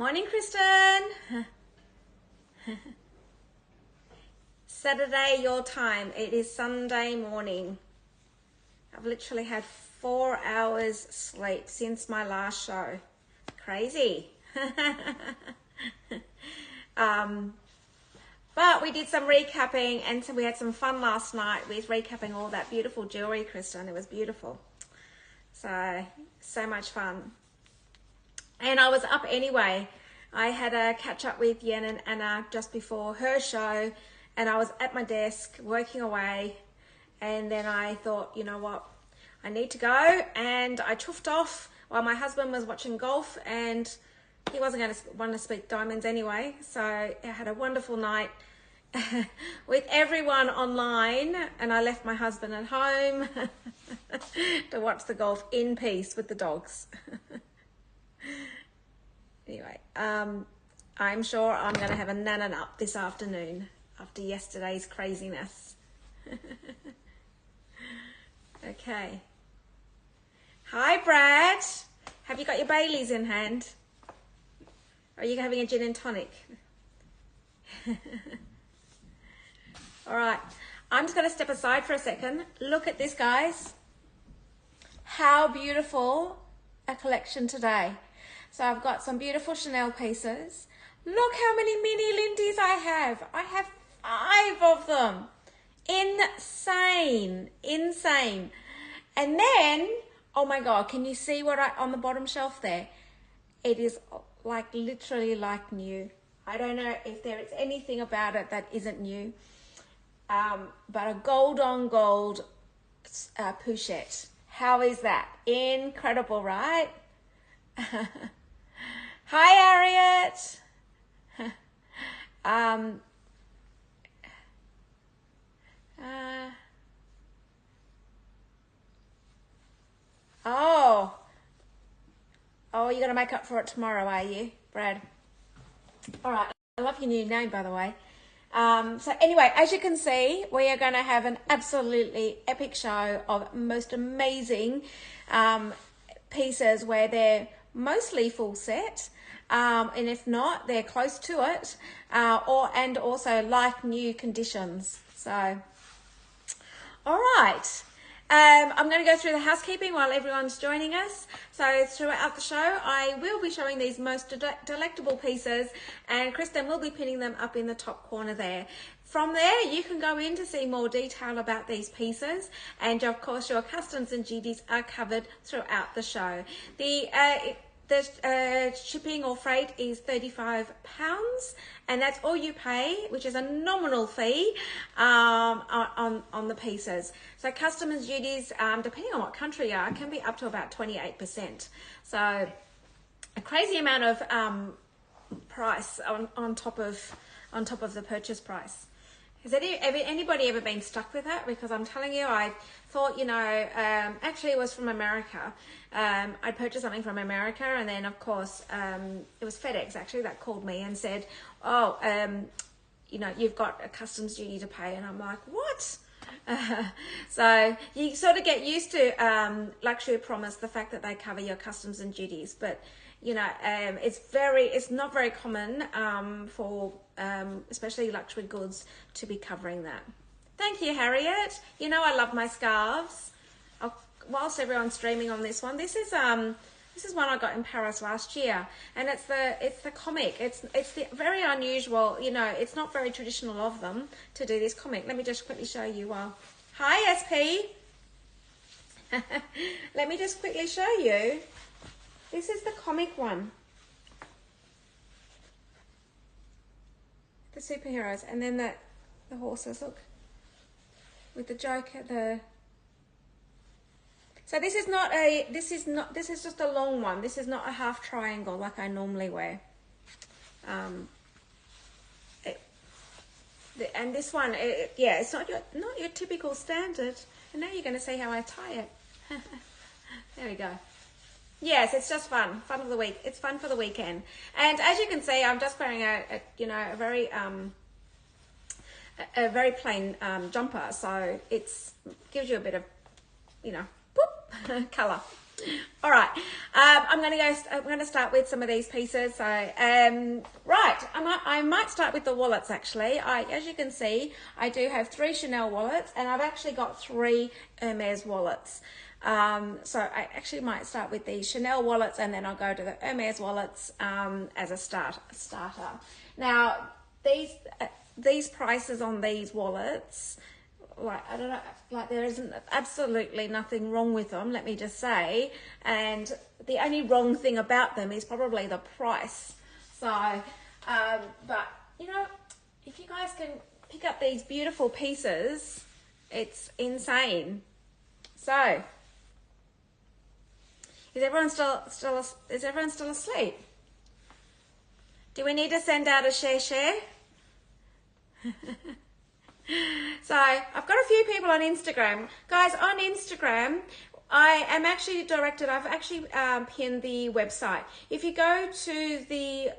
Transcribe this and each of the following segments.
Morning, Kristen. Saturday, your time. It is Sunday morning. I've literally had 4 hours sleep since my last show. Crazy. But we did some recapping, and so we had some fun last night with recapping all that beautiful jewelry, Kristen. It was beautiful. So much fun. And I was up anyway. I had a catch up with Yen and Anna just before her show, and I was at my desk working away, and then I thought, you know what, I need to go, and I chuffed off while my husband was watching golf, and he wasn't going to want to speak diamonds anyway, so I had a wonderful night with everyone online, and I left my husband at home to watch the golf in peace with the dogs. Anyway, I'm sure I'm going to have a nana up this afternoon after yesterday's craziness. Okay. Hi, Brad. Have you got your Baileys in hand? Or are you having a gin and tonic? All right. I'm just going to step aside for a second. Look at this, guys. How beautiful a collection today. So I've got some beautiful Chanel pieces. Look how many mini Lindy's I have. I have 5 of them. Insane. Insane. And then, oh my God, can you see what on the bottom shelf there? It is like literally like new. I don't know if there is anything about it that isn't new. But a gold on gold pochette. How is that? Incredible, right? Hi, Harriet. Oh, you're gonna make up for it tomorrow, are you, Brad? All right. I love your new name, by the way. So anyway, as you can see, we are going to have an absolutely epic show of most amazing pieces where they're mostly full set, and if not, they're close to it, and also like new conditions. So, all right. I'm going to go through the housekeeping while everyone's joining us. So throughout the show, I will be showing these most delectable pieces, and Kristen will be pinning them up in the top corner there. From there, you can go in to see more detail about these pieces, and of course, your customs and duties are covered throughout the show. The shipping or freight is £35, and that's all you pay, which is a nominal fee on the pieces. So customs duties, depending on what country you are, can be up to about 28%. So a crazy amount of price on top of the purchase price. Has anybody ever been stuck with that? Because I'm telling you, I thought, actually it was from America. I purchased something from America, and then of course it was FedEx actually that called me and said, oh, you've got a customs duty to pay. And I'm like, what? So you sort of get used to Luxury Promise, the fact that they cover your customs and duties, but it's not very common for especially luxury goods to be covering that. Thank you, Harriet. I love my scarves. Whilst everyone's streaming on this one, this is one I got in Paris last year, and it's the comic. It's the very unusual. It's not very traditional of them to do this comic. Let me just quickly show you. Hi, SP. Let me just quickly show you. This is the comic one. The superheroes, and then the horses, look. With the Joker, So this is just a long one. This is not a half triangle like I normally wear. And this one, it's not your typical standard. And now you're going to see how I tie it. There we go. Yes, it's just fun of the week. It's fun for the weekend. And as you can see, I'm just wearing a very plain jumper, so it gives you a bit of, boop, colour. All right, I'm going to start with some of these pieces. So, right, I might start with the wallets actually. As you can see, I do have 3 Chanel wallets, and I've actually got 3 Hermes wallets. So I actually might start with the Chanel wallets, and then I'll go to the Hermes wallets as a starter. Now, these prices on these wallets, like, I don't know, like, there isn't absolutely nothing wrong with them, let me just say, and the only wrong thing about them is probably the price. So but you know, if you guys can pick up these beautiful pieces, it's insane. So is everyone still asleep? Do we need to send out a share? So I've got a few people on Instagram. Guys, on Instagram, I am actually directed, I've actually pinned the website. If you go to the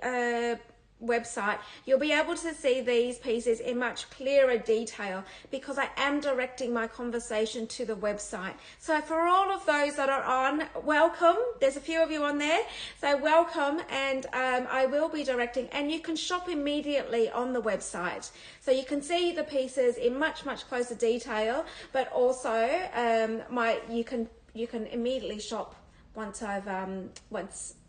website, you'll be able to see these pieces in much clearer detail, because I am directing my conversation to the website. So for all of those that are on, welcome. There's a few of you on there, so welcome, and I will be directing, and you can shop immediately on the website. So you can see the pieces in much closer detail, but also you can immediately shop once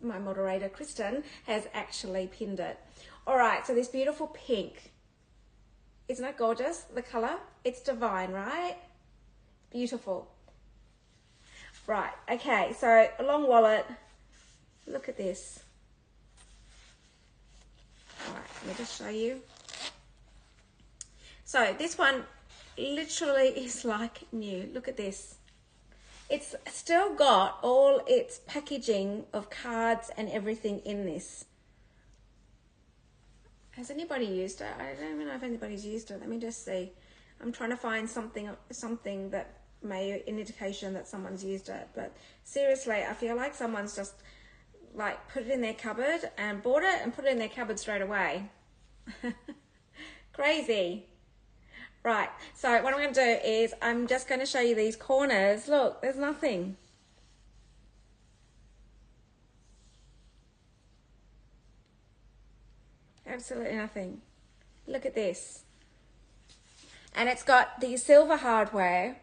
my moderator Kristen has actually pinned it. All right, so this beautiful pink, isn't it gorgeous? The color, it's divine, right? Beautiful. Right, okay, so a long wallet. Look at this. All right, let me just show you. So this one literally is like new. Look at this. It's still got all its packaging of cards and everything in this. Has anybody used it? I don't even know if anybody's used it. Let me just see. I'm trying to find something that may an indication that someone's used it. But seriously, I feel like someone's just like put it in their cupboard and bought it and put it in their cupboard straight away. Crazy. Right, so what I'm going to do is I'm just going to show you these corners. Look, there's nothing. Absolutely nothing. Look at this. And it's got the silver hardware.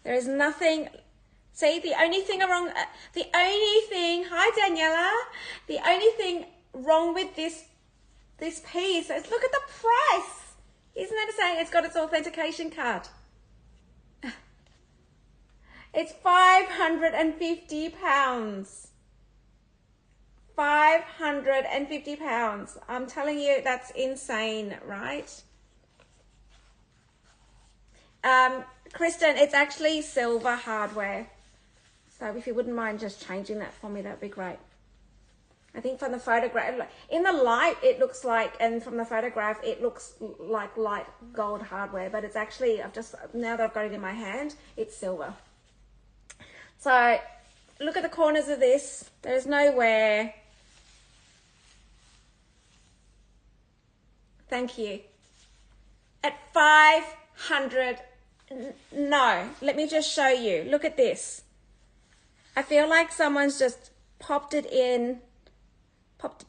There is nothing. See, hi Daniela, the only thing wrong with this piece is look at the price. Isn't that saying it's got its authentication card? It's £550. £550. I'm telling you, that's insane, right? Kristen, it's actually silver hardware. So if you wouldn't mind just changing that for me, that'd be great. I think from the photograph, in the light, it looks like, and from the photograph, it looks like light gold hardware, but it's actually, now that I've got it in my hand, it's silver. So look at the corners of this. There's nowhere. Thank you. At 500, no, let me just show you. Look at this. I feel like someone's just popped it in,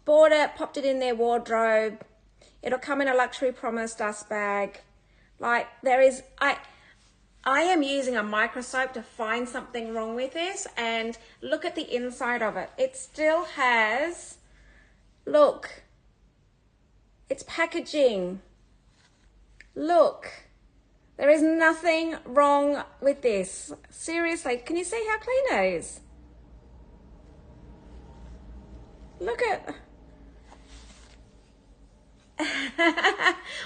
bought it, popped it in their wardrobe. It'll come in a luxury promise dust bag. Like, there is, I am using a microscope to find something wrong with this, and look at the inside of it. It still has, look, it's packaging. Look, there is nothing wrong with this. Seriously, can you see how clean it is? Look at,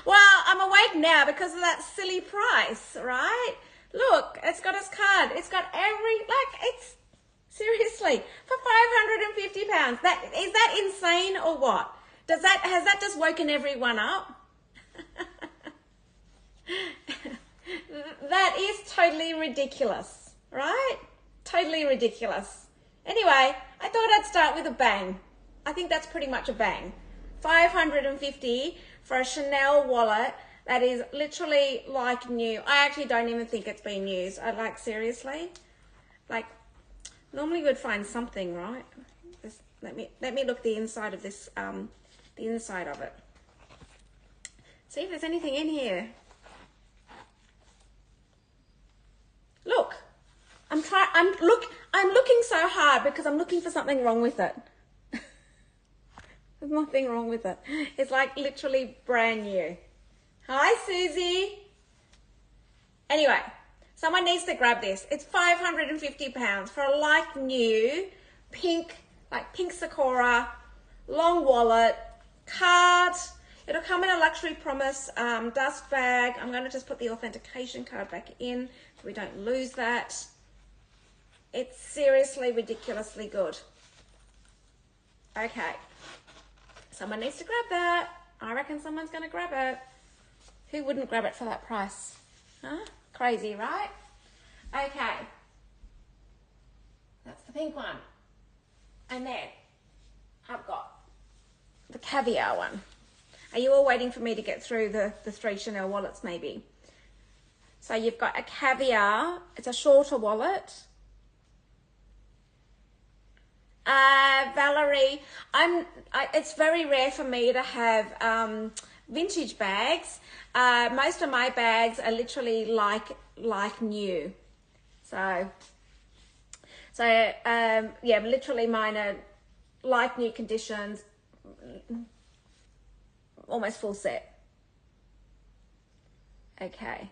well, I'm awake now because of that silly price, right? Look, it's got its card. It's got it's, seriously, for £550. Is that insane or what? Has that just woken everyone up? That is totally ridiculous, right? Totally ridiculous. Anyway, I thought I'd start with a bang. I think that's pretty much a bang. $550 for a Chanel wallet that is literally like new. I actually don't even think it's been used. Seriously, like, Normally we'd find something, right? Let me look the inside of this, the inside of it. See if there's anything in here. Look, I'm looking so hard because I'm looking for something wrong with it. There's nothing wrong with it. It's like literally brand new. Hi, Susie. Anyway, someone needs to grab this. It's £550 for a like new pink, like pink Sakura, long wallet, card. It'll come in a luxury promise dust bag. I'm going to just put the authentication card back in so we don't lose that. It's seriously ridiculously good. Okay. Someone needs to grab that. I reckon someone's going to grab it. Who wouldn't grab it for that price? Huh? Crazy, right? Okay. That's the pink one. And then I've got the caviar one. Are you all waiting for me to get through the 3 Chanel wallets maybe? So you've got a caviar. It's a shorter wallet. Valerie, it's very rare for me to have vintage bags. Most of my bags are literally like new. So yeah, literally mine are like new conditions, almost full set. Okay.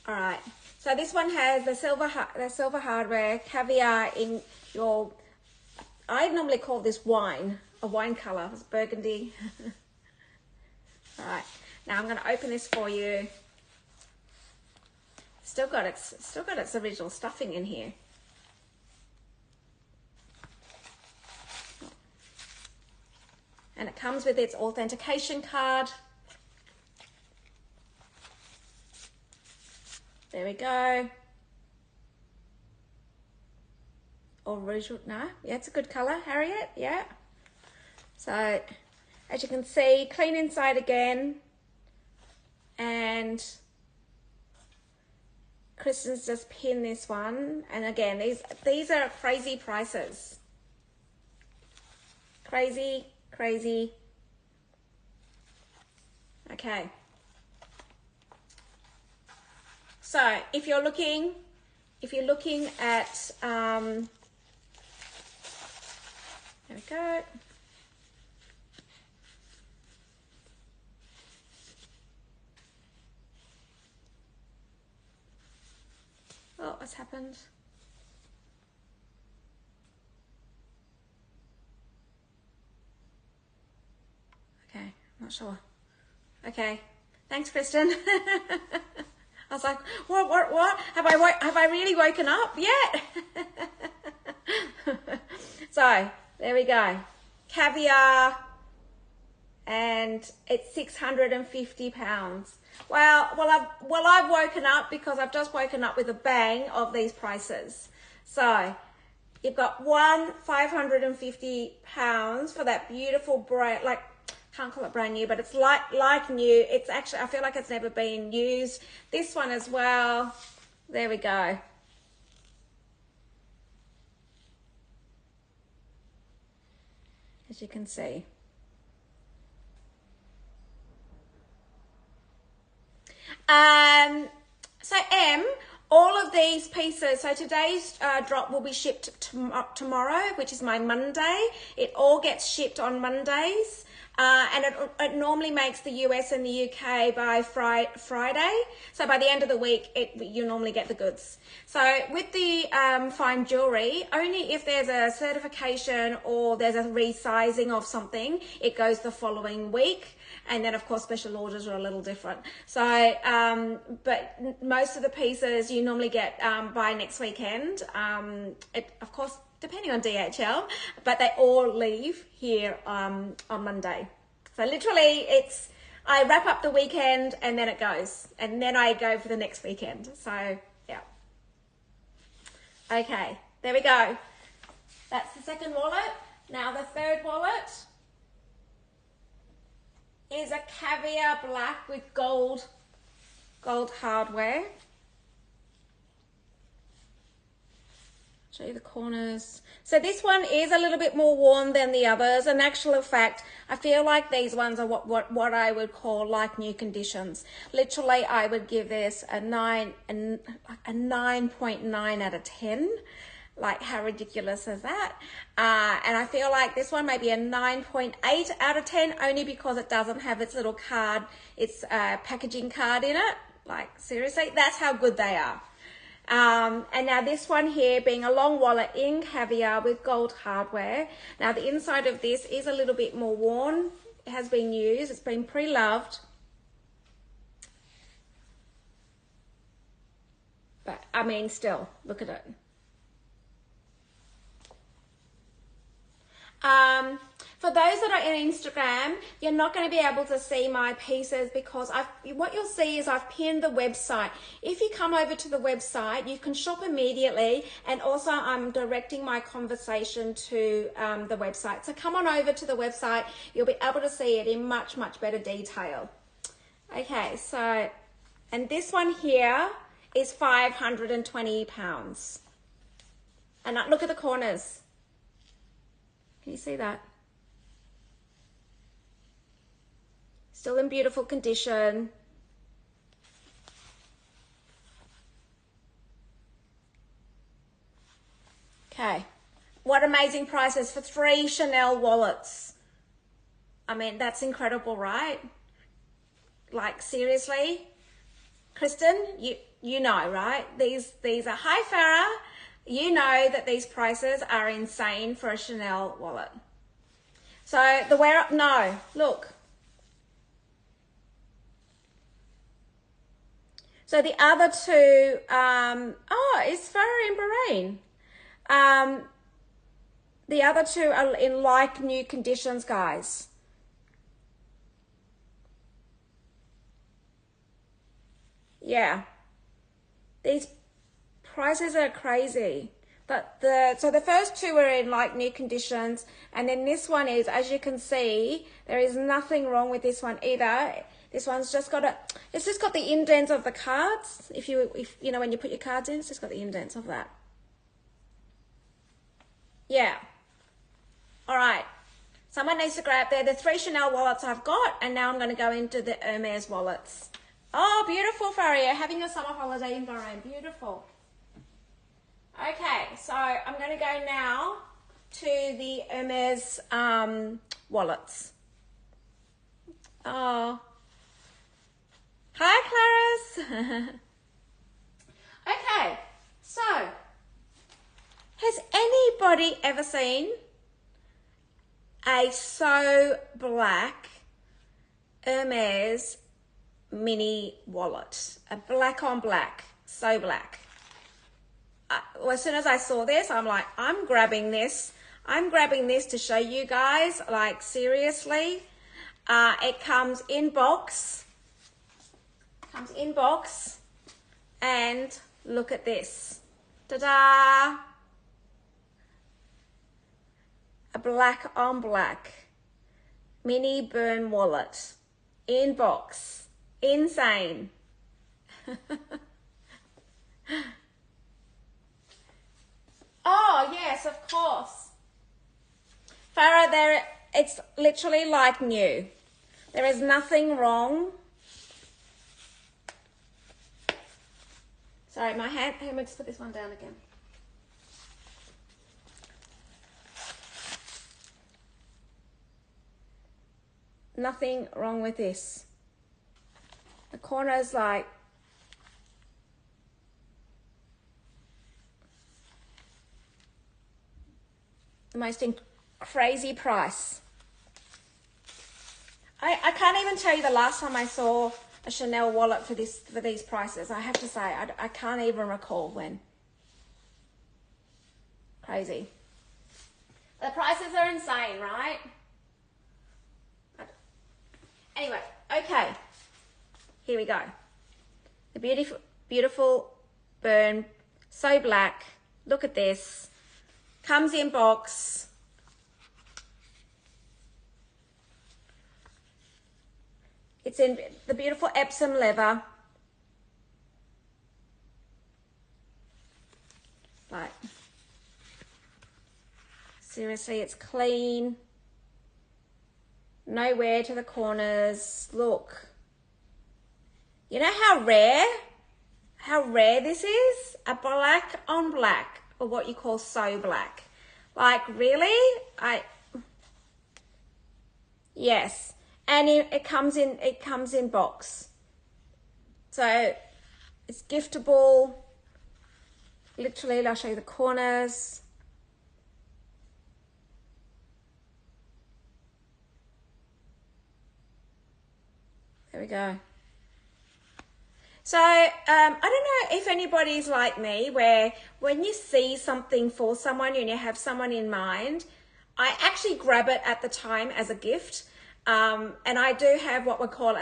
All right, so this one has the silver hardware, caviar in your, I normally call this wine, a wine color. It's burgundy. All right, now I'm going to open this for you. Still got its original stuffing in here. And it comes with its authentication card. There we go. Original, no, yeah, it's a good color, Harriet, yeah. So, as you can see, clean inside again. And Kristen's just pinned this one. And again, these are crazy prices. Crazy, crazy. Okay. So if you're looking at, there we go. Oh, what's happened? Okay, I'm not sure. Okay, thanks, Kristen. I was like, what? Have I really woken up yet? So there we go, caviar, and it's £650. Well, I've woken up because I've just woken up with a bang of these prices. So you've got £550 for that beautiful brand, like, can't call it brand new, but it's like new. It's actually, I feel like it's never been used. This one as well. There we go. As you can see. So all of these pieces, so today's drop will be shipped tomorrow, which is my Monday. It all gets shipped on Mondays. And it normally makes the US and the UK by Friday. So by the end of the week, you normally get the goods. So with the fine jewelry, only if there's a certification or there's a resizing of something, it goes the following week. And then of course, special orders are a little different. So, but most of the pieces you normally get by next weekend. Of course, depending on DHL, but they all leave here on Monday. So literally I wrap up the weekend and then it goes. And then I go for the next weekend. So yeah. Okay, there we go. That's the second wallet. Now the third wallet. is a caviar black with gold hardware. Show you the corners. So this one is a little bit more worn than the others. In actual fact, I feel like these ones are what I would call like new conditions. Literally, I would give this a 9.9 out of 10. Like, how ridiculous is that? And I feel like this one may be a 9.8 out of 10, only because it doesn't have its little card, its packaging card in it. Like, seriously, that's how good they are. And now this one here being a long wallet in caviar with gold hardware. Now the inside of this is a little bit more worn. It has been used. It's been pre-loved. But I mean, still, look at it. For those that are in Instagram, you're not going to be able to see my pieces because what you'll see is I've pinned the website. If you come over to the website, you can shop immediately, and also I'm directing my conversation to the website. So come on over to the website. You'll be able to see it in much, much better detail. Okay, so, and this one here is £520. And look at the corners. Can you see that? Still in beautiful condition. Okay. What amazing prices for 3 Chanel wallets. I mean, that's incredible, right? Like, seriously? Kristen, you know, right? These are, hi Farah. You know that these prices are insane for a Chanel wallet. So the no, look. So the other two, it's Farah and Bahrain. The other two are in like new conditions, guys. Yeah. These prices are crazy. But so the first two are in like new conditions, and then this one is, as you can see, there is nothing wrong with this one either. This one's just got it's just got the indents of the cards. If you know, when you put your cards in, it's just got the indents of that. Yeah. All right. Someone needs to grab the 3 Chanel wallets I've got, and now I'm going to go into the Hermes wallets. Oh, beautiful, Faria. Having a summer holiday in Bahrain. Beautiful. Okay, so I'm going to go now to the Hermes wallets. Oh. Hi, Clarice. Okay, so has anybody ever seen a so black Hermes mini wallet? A black on black, so black. Well, as soon as I saw this, I'm like, I'm grabbing this. I'm grabbing this to show you guys, like, seriously. It comes in box. And look at this. Ta-da! A black on black mini burn wallet in box. Insane. Oh, yes, of course. Farah, it's literally like new. There is nothing wrong. Sorry, my hand. Let me just put this one down again. Nothing wrong with this. The corner is like the most crazy price. I can't even tell you the last time I saw a Chanel wallet for these prices. I have to say, I can't even recall when. Crazy. The prices are insane, right? Anyway, okay. Here we go. The beautiful burn, so black. Look at this. Comes in box. It's in the beautiful Epsom leather. Like, seriously, it's clean. No wear to the corners. Look. You know how rare this is? A black on black, or what you call so black. Like, really? Yes. And it comes in box. So it's giftable. Literally, I'll show you the corners. There we go. So I don't know if anybody's like me, where when you see something for someone and you have someone in mind, I actually grab it at the time as a gift. And I do have what we call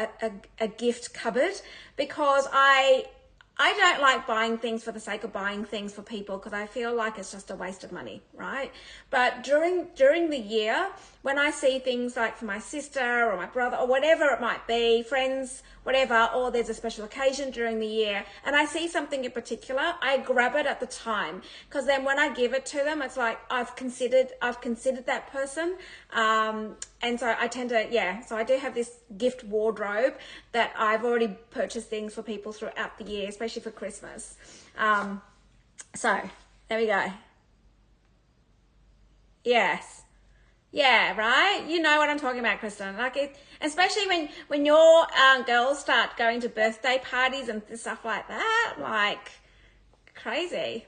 a gift cupboard, because I don't like buying things for the sake of buying things for people, because I feel like it's just a waste of money, right? But during the year, when I see things like for my sister or my brother or whatever it might be, friends, whatever, or there's a special occasion during the year, and I see something in particular, I grab it at the time, because then when I give it to them, it's like I've considered that person. And so I tend to, so I do have this gift wardrobe that I've already purchased things for people throughout the year, especially for Christmas. So there we go. Yes. Yeah, right? You know what I'm talking about, Kristen. Like, it, especially when your girls start going to birthday parties and stuff like that, like, crazy.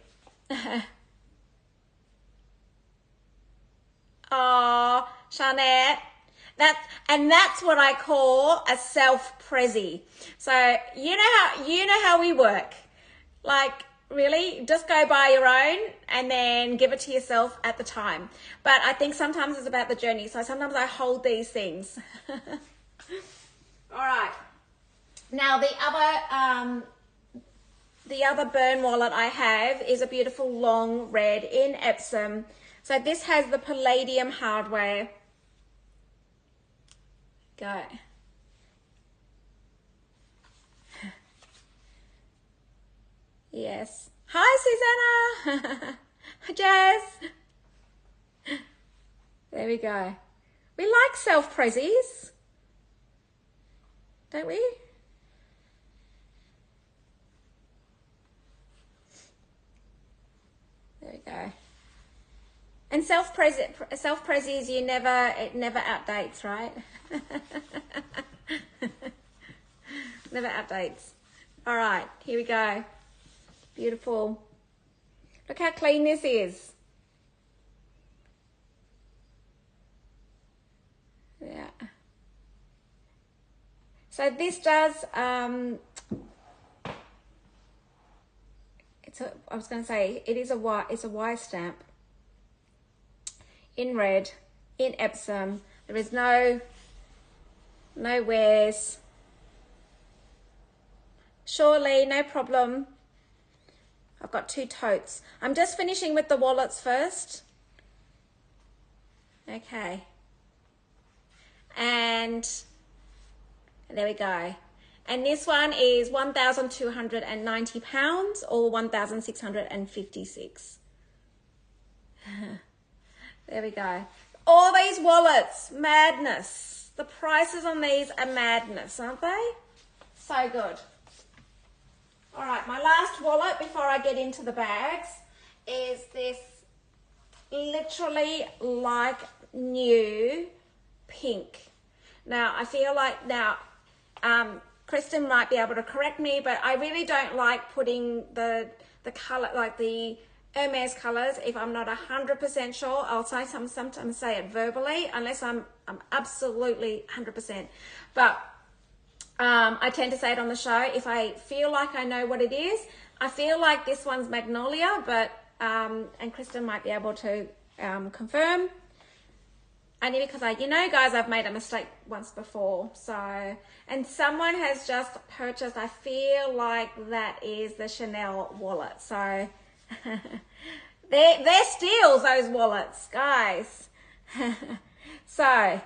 Oh, Sharnette. That's what I call a self-prezzy. So you know how we work. Like, really, just go buy your own and then give it to yourself at the time. But I think sometimes it's about the journey. So sometimes I hold these things. All right. Now the other burn wallet I have is a beautiful long red in Epsom. So this has the palladium hardware. Go. Yes. Hi, Susanna. Hi, Jazz. There we go. We like self-prezzies, don't we? There we go. And self-prezzies, it never outdates, right? Never outdates. All right, here we go. Beautiful. Look how clean this is. Yeah. So this does, I was going to say, it's a Y stamp in red, in Epsom. There is no wears. Surely, no problem. I've got 2 totes. I'm just finishing with the wallets first. Okay. And there we go. And this one is £1,290 or 1,656. There we go. All these wallets, madness. The prices on these are madness, aren't they? So good. All right, my last wallet before I get into the bags is this literally like new pink. Now, I feel like Kristen might be able to correct me, but I really don't like putting the color, like the Hermes colors, if I'm not 100% sure. I'll say sometimes say it verbally, unless I'm absolutely 100%. But I tend to say it on the show if I feel like I know what it is. I feel like this one's Magnolia, but and Kristen might be able to confirm. Only because guys, I've made a mistake once before. So, and someone has just purchased, I feel like that is the Chanel wallet. So they're steals, those wallets, guys. So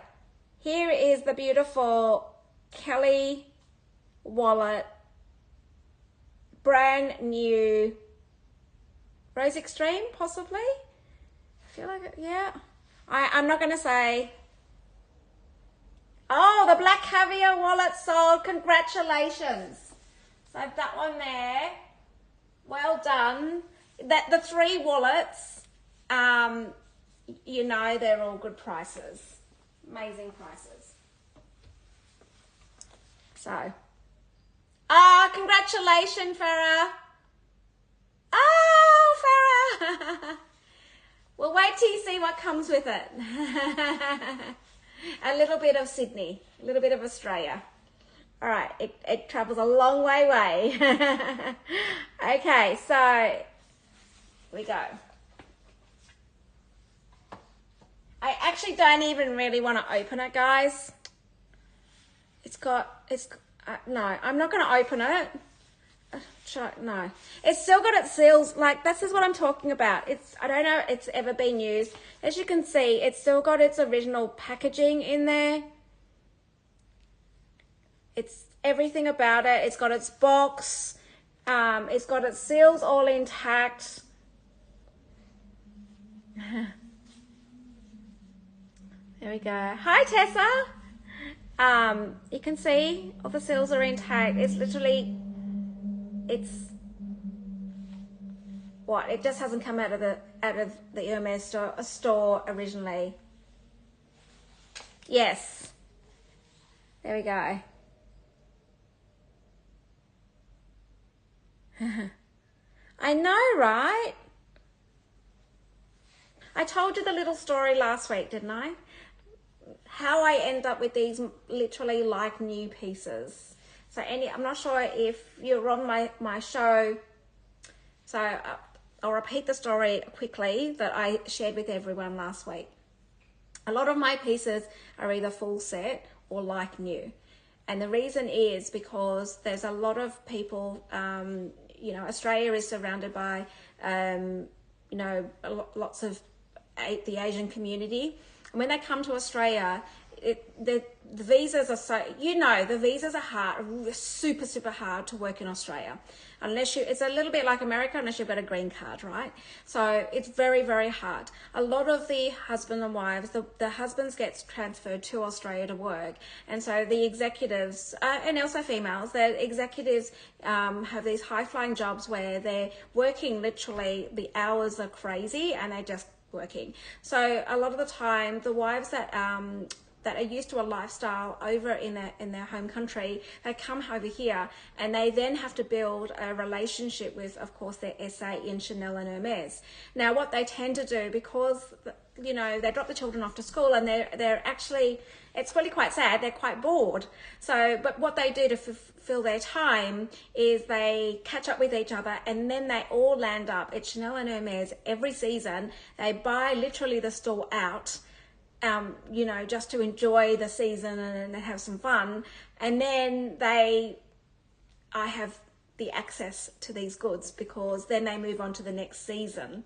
here is the beautiful Kelly wallet, brand new, Rose Extreme, possibly. I feel like it, yeah. I'm not going to say. Oh, the black caviar wallet sold. Congratulations. So that one there. Well done. The 3 wallets, you know, they're all good prices. Amazing prices. So, congratulations, Farah. Oh, Farah. We'll wait till you see what comes with it. A little bit of Sydney, a little bit of Australia. All right, it travels a long way. Okay, so here we go. I actually don't even really want to open it, guys. No, I'm not going to open it. No, it's still got its seals. Like, this is what I'm talking about. I don't know if it's ever been used. As you can see, it's still got its original packaging in there. It's everything about it. It's got its box. It's got its seals all intact. There we go. Hi, Tessa. You can see all the seals are intact. It's literally, it just hasn't come out of the Hermes store originally. Yes. There we go. I know, right? I told you the little story last week, didn't I? How I end up with these literally like new pieces. So I'm not sure if you're on my show. So I'll repeat the story quickly that I shared with everyone last week. A lot of my pieces are either full set or like new. And the reason is because there's a lot of people, you know, Australia is surrounded by, you know, lots of the Asian community. And when they come to Australia, the visas are so, you know, the visas are hard, super hard to work in Australia. It's a little bit like America unless you've got a green card, right? So it's very hard. A lot of the husband and wives, the husbands gets transferred to Australia to work. And so the executives, and also females, the executives have these high flying jobs where they're working literally, the hours are crazy and they're just working. So a lot of the time, the wives that are used to a lifestyle over in their home country, they come over here and they then have to build a relationship with, of course, their SA in Chanel and Hermes. Now, what they tend to do, because, you know, they drop the children off to school and they're actually, it's really quite sad, they're quite bored. So, but what they do to fill their time is they catch up with each other and then they all land up at Chanel and Hermes every season. They buy literally the store out, you know, just to enjoy the season and have some fun. And then I have the access to these goods because then they move on to the next season.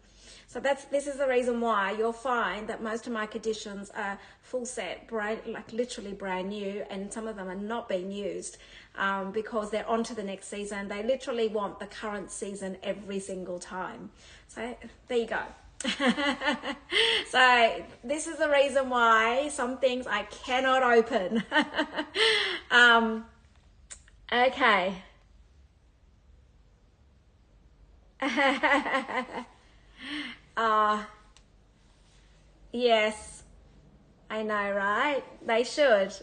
So this is the reason why you'll find that most of my conditions are full set, like literally brand new, and some of them are not being used because they're on to the next season. They literally want the current season every single time. So there you go. So this is the reason why some things I cannot open. Okay. Yes, I know, right? They should.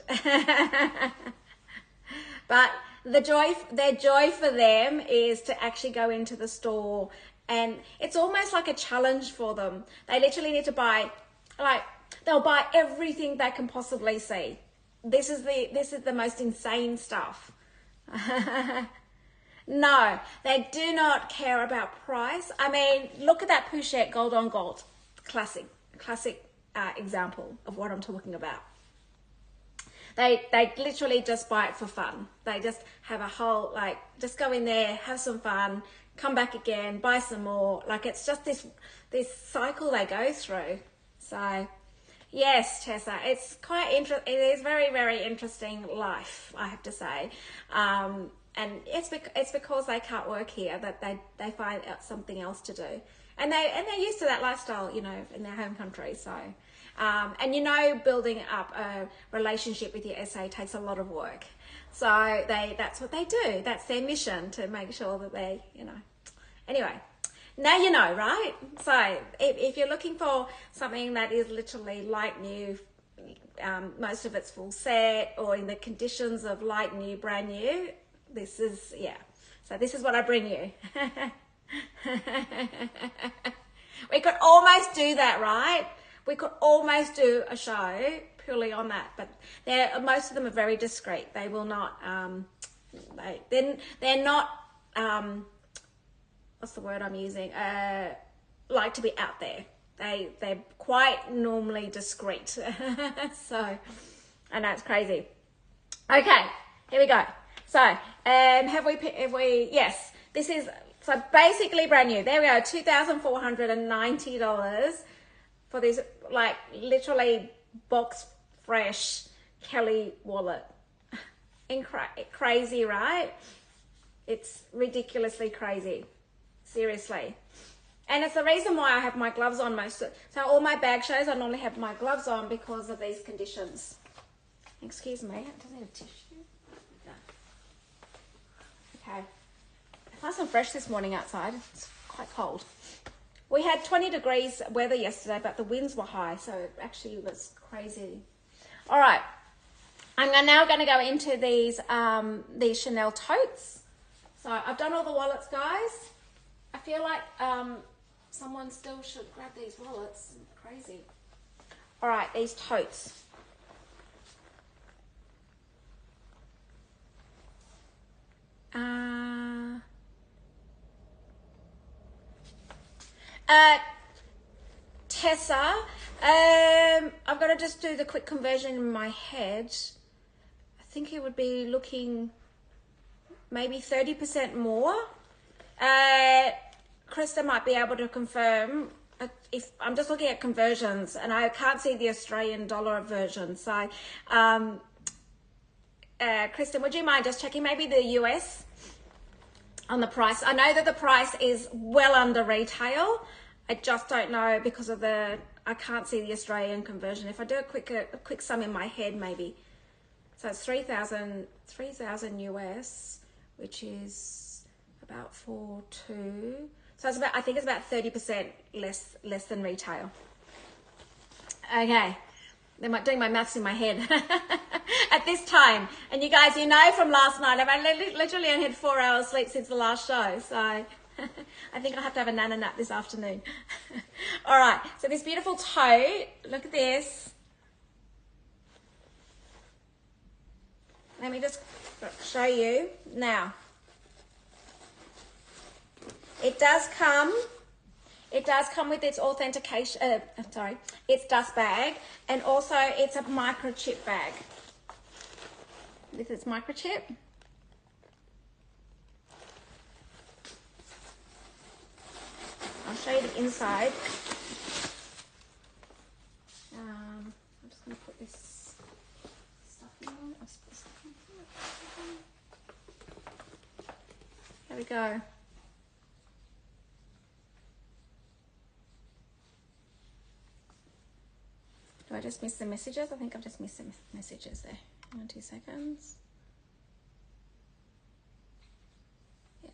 But their joy for them is to actually go into the store, and it's almost like a challenge for them. They literally need to buy, like, they'll buy everything they can possibly see. This is the most insane stuff. No, they do not care about price. I mean, look at that Pouchette gold on gold. Classic example of what I'm talking about. They literally just buy it for fun. They just have a whole, like, just go in there, have some fun, come back again, buy some more. Like, it's just this cycle they go through. So Yes, Tessa, it's quite interesting. It is very, very interesting life, I have to say. And it's because they can't work here that they find out something else to do, and they're used to that lifestyle, you know, in their home country. So, and you know, building up a relationship with your SA takes a lot of work. So that's what they do. That's their mission, to make sure that they, you know. Anyway, now you know, right? So if you're looking for something that is literally like new, most of it's full set or in the conditions of like new, brand new, this is, yeah. So this is what I bring you. We could almost do that, right? We could almost do a show purely on that, but most of them are very discreet. They will not, they're not, what's the word I'm using? Like to be out there. They're quite normally discreet. So, I know it's crazy. Okay, here we go. So, have we, yes, this is, so basically brand new. There we go, $2,490 for this, like, literally box fresh Kelly wallet. Crazy, right? It's ridiculously crazy. Seriously. And it's the reason why I have my gloves on so all my bag shows, I normally have my gloves on because of these conditions. Excuse me, does it have a tissue? No. Okay. It's nice and fresh this morning outside. It's quite cold. We had 20 degrees weather yesterday, but the winds were high, so it actually was crazy. All right. I'm now going to go into these Chanel totes. So I've done all the wallets, guys. I feel like someone still should grab these wallets. Crazy. All right, these totes. Tessa, I'm going to just do the quick conversion in my head. I think it would be looking maybe 30% more. Krista might be able to confirm. If I'm just looking at conversions and I can't see the Australian dollar version. So, Kristen, would you mind just checking maybe the US on the price? I know that the price is well under retail. I just don't know because of I can't see the Australian conversion. If I do a quick sum in my head, maybe. So it's 3,000 US, which is about 4.2. So it's about, I think it's about 30% less than retail. Okay. I'm doing my maths in my head at this time. And you guys, you know from last night, I've literally only had 4 hours sleep since the last show. So I think I'll have to have a nana nap this afternoon. All right. So this beautiful tote, look at this. Let me just show you now. It does come with its authentication, its dust bag, and also it's a microchip bag. This is microchip. I'll show you the inside. I'm just going to put this stuff in. Here we go. Do I just miss the messages? I think I've just missed the messages there. 2 seconds. Yeah.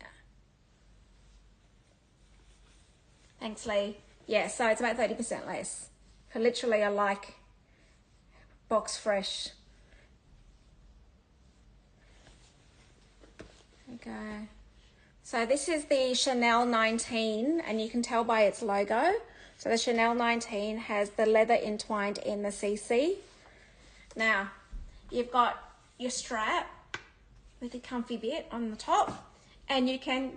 Thanks, Lee. Yeah, so it's about 30% less. For literally a box fresh. There we go. So this is the Chanel 19, and you can tell by its logo. So the Chanel 19 has the leather entwined in the CC. Now, you've got your strap with a comfy bit on the top, and you can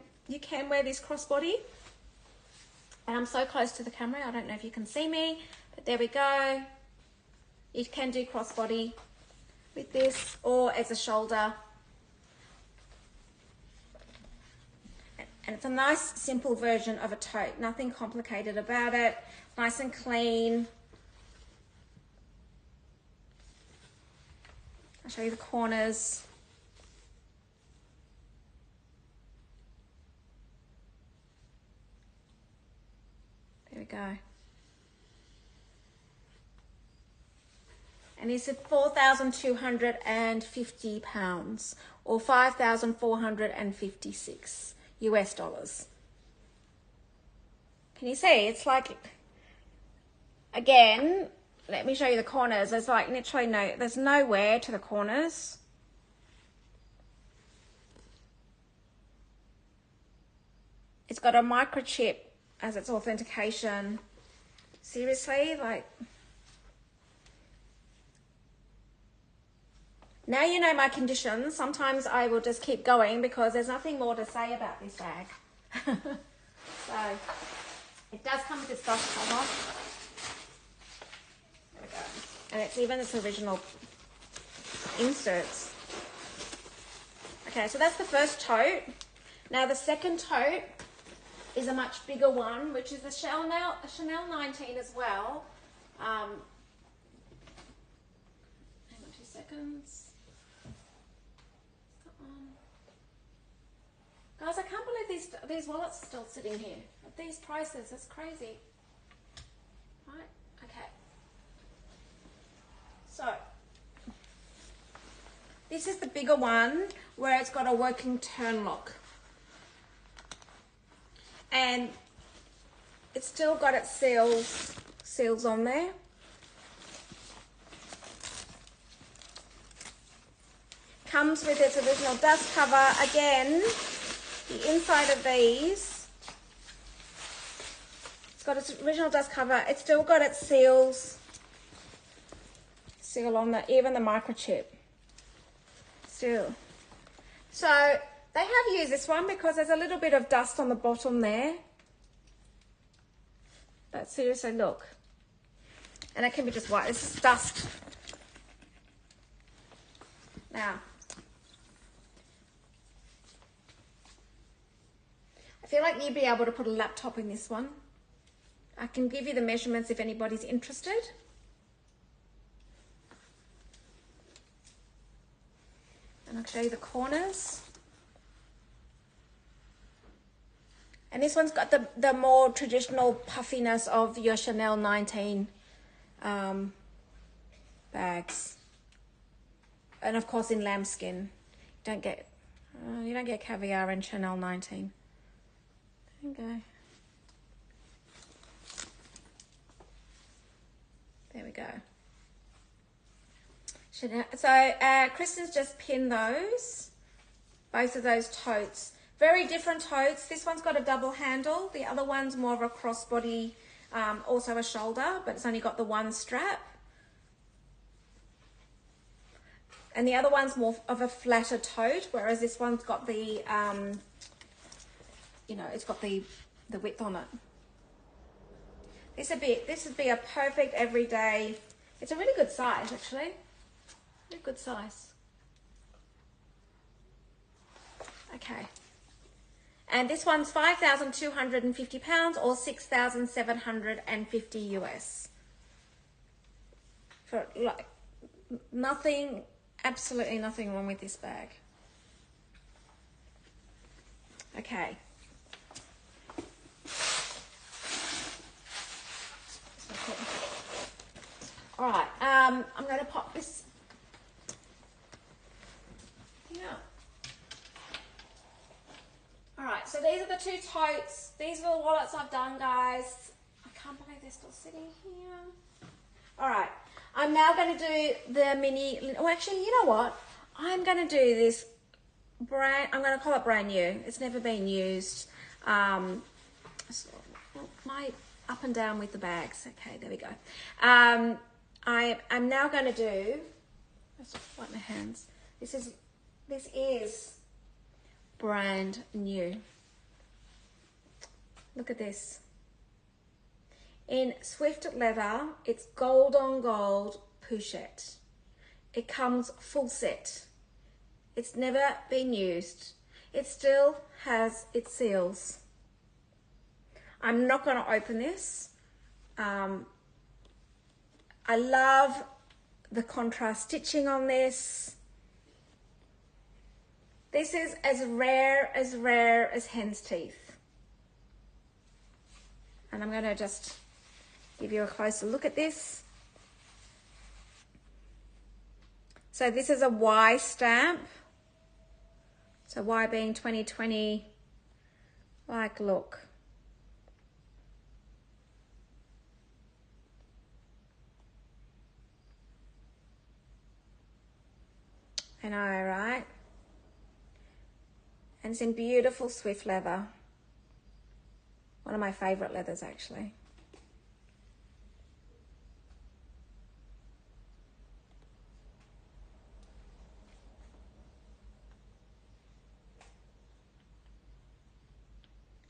wear this crossbody. And I'm so close to the camera, I don't know if you can see me, but there we go. You can do crossbody with this, or as a shoulder. And it's a nice, simple version of a tote. Nothing complicated about it. Nice and clean. I'll show you the corners. There we go. And this is £4,250 or 5,456 US dollars. Can you see? It's like, again, let me show you the corners. There's like literally there's no wear to the corners. It's got a microchip as its authentication. Seriously, like, now you know my conditions. Sometimes I will just keep going because there's nothing more to say about this bag. So, it does come with this dust cover. There we go. And it's even its original inserts. Okay, so that's the first tote. Now the second tote is a much bigger one, which is a Chanel 19 as well. Hang on 2 seconds. Guys, I can't believe these wallets are still sitting here at these prices. That's crazy. Right, okay. So, this is the bigger one where it's got a working turn lock. And it's still got its seals on there. Comes with its original dust cover. Again, the inside of these, it's got its original dust cover. It's still got its seal even the microchip. Still. So they have used this one because there's a little bit of dust on the bottom there. But seriously, look. And it can be just white. This is dust. Now, I feel like you'd be able to put a laptop in this one. I can give you the measurements if anybody's interested. And I'll show you the corners. And this one's got the more traditional puffiness of your Chanel 19 bags. And of course in lambskin. You don't get caviar in Chanel 19. There you go. There we go. So Kristen's just pinned those, both of those totes. Very different totes. This one's got a double handle. The other one's more of a crossbody, also a shoulder, but it's only got the one strap. And the other one's more of a flatter tote, whereas this one's got the, it's got the width on it. This would be a perfect everyday. It's a really good size, actually. Really good size. Okay. And this one's £5,250 or 6,750 US. For like nothing, absolutely nothing wrong with this bag. Okay. All right, I'm going to pop this thing out. All right, so these are the two totes. These are the wallets I've done, guys. I can't believe they're still sitting here. All right, I'm now going to do the mini. Oh, actually, you know what? I'm going to do this brand. I'm going to call it brand new. It's never been used. My up and down with the bags. Okay, there we go. I'm now going to do. Let's just wipe my hands. This is brand new. Look at this. In Swift leather, it's gold on gold pochette. It comes full set. It's never been used. It still has its seals. I'm not going to open this. I love the contrast stitching on this. This is as rare as hen's teeth. And I'm going to just give you a closer look at this. So this is a Y stamp. So Y being 2020, like, look. I know, right? And it's in beautiful swift leather. One of my favorite leathers, actually.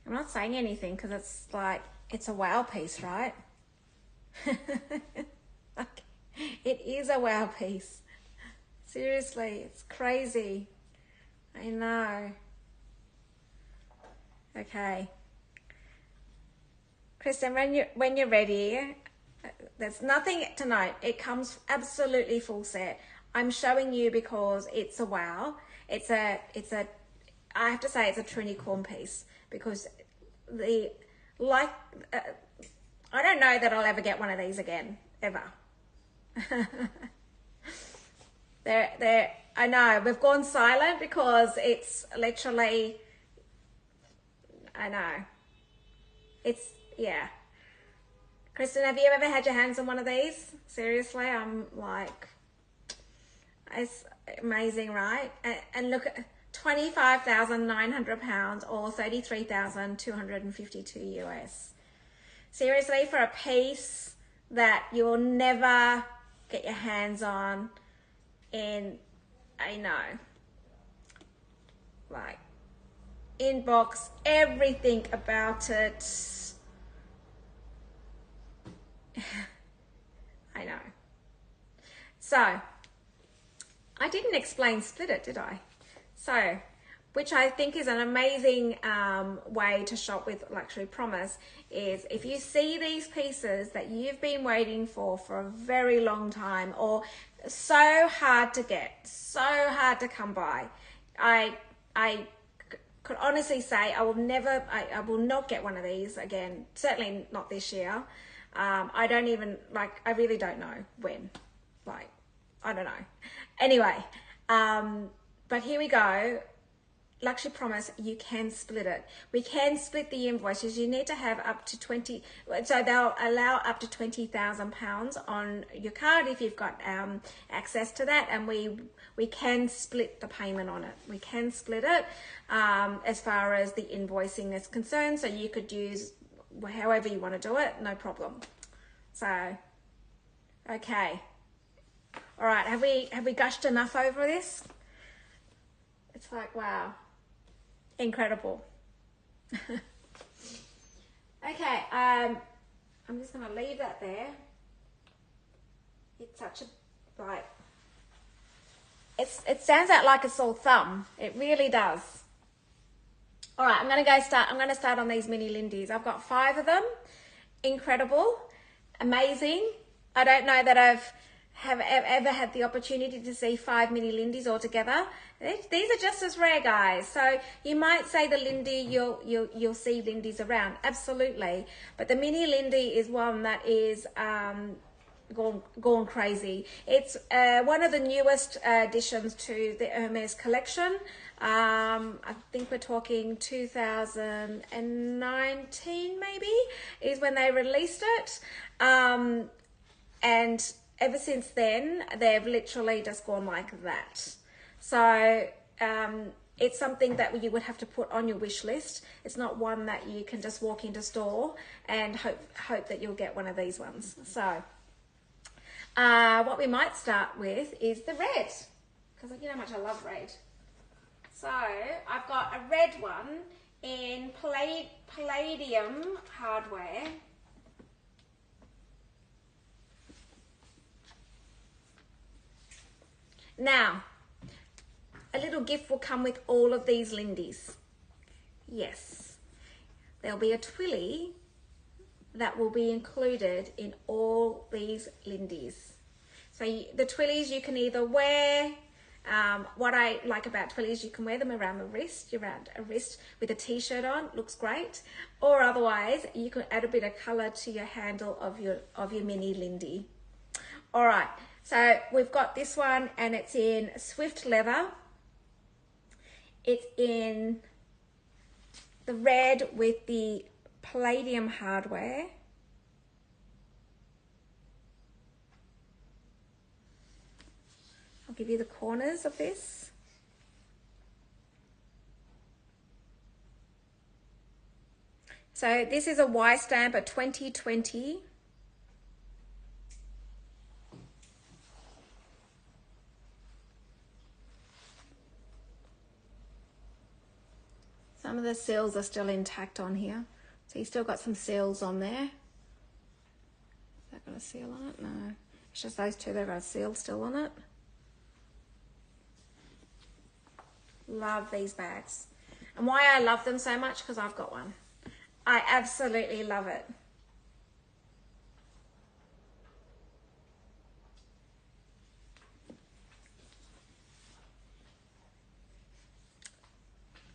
I'm not saying anything because it's like, it's a wow piece, right? Like, it is a wow piece. Seriously, it's crazy. I know. Okay. Kristen, when you're ready, there's nothing tonight. It comes absolutely full set. I'm showing you because it's a wow. I have to say it's a Trunicorn piece because I don't know that I'll ever get one of these again, ever. I know, we've gone silent because it's literally, I know. It's, yeah. Kristen, have you ever had your hands on one of these? Seriously, I'm like, it's amazing, right? And look at £25,900 or 33,252 US. Seriously, for a piece that you will never get your hands on, and I know, like, inbox everything about it. I know. So I didn't explain split it, did I? So, which I think is an amazing way to shop with Luxury Promise, is if you see these pieces that you've been waiting for a very long time, or so hard to get, so hard to come by, I could honestly say I will not get one of these again, certainly not this year. I don't even, like, I really don't know when, like, I don't know. Anyway, but here we go. Luxury Promise, you can split it. We can split the invoices. You need to have up to 20, so they'll allow up to £20,000 on your card if you've got access to that, and we can split the payment on it. We can split it as far as the invoicing is concerned, so you could use however you want to do it, no problem. So, okay. All right, have we gushed enough over this? It's like, wow. Incredible. Okay, I'm just gonna leave that there. It's such a, like, it stands out like a sore thumb. It really does. All right, I'm gonna start on these mini Lindies. I've got 5 of them. Incredible, amazing. I don't know that I've ever had the opportunity to see 5 mini Lindies all together. These are just as rare, guys. So you might say the Lindy, you'll see Lindies around, absolutely. But the mini Lindy is one that is gone crazy. It's one of the newest additions to the Hermes collection. I think we're talking 2019 maybe is when they released it. And ever since then, they've literally just gone like that. So it's something that you would have to put on your wish list. It's not one that you can just walk into store and hope that you'll get one of these ones. So what we might start with is the red, because you know how much I love red. So I've got a red one in palladium hardware. Now, a little gift will come with all of these Lindies. Yes, there'll be a twilly that will be included in all these Lindies. So the twillies you can either wear What I like about Twilly is you can wear them around the wrist, around a wrist with a t-shirt on, looks great. Or otherwise, you can add a bit of colour to your handle of your mini Lindy. All right, so we've got this one, and it's in Swift Leather. It's in the red with the palladium hardware. I'll give you the corners of this. So this is a Y stamp, a 2020. Some of the seals are still intact on here. So you've still got some seals on there. Has that got a seal on it? No. It's just those two that got a seal still on it. Love these bags. And why I love them so much, because I've got one. I absolutely love it.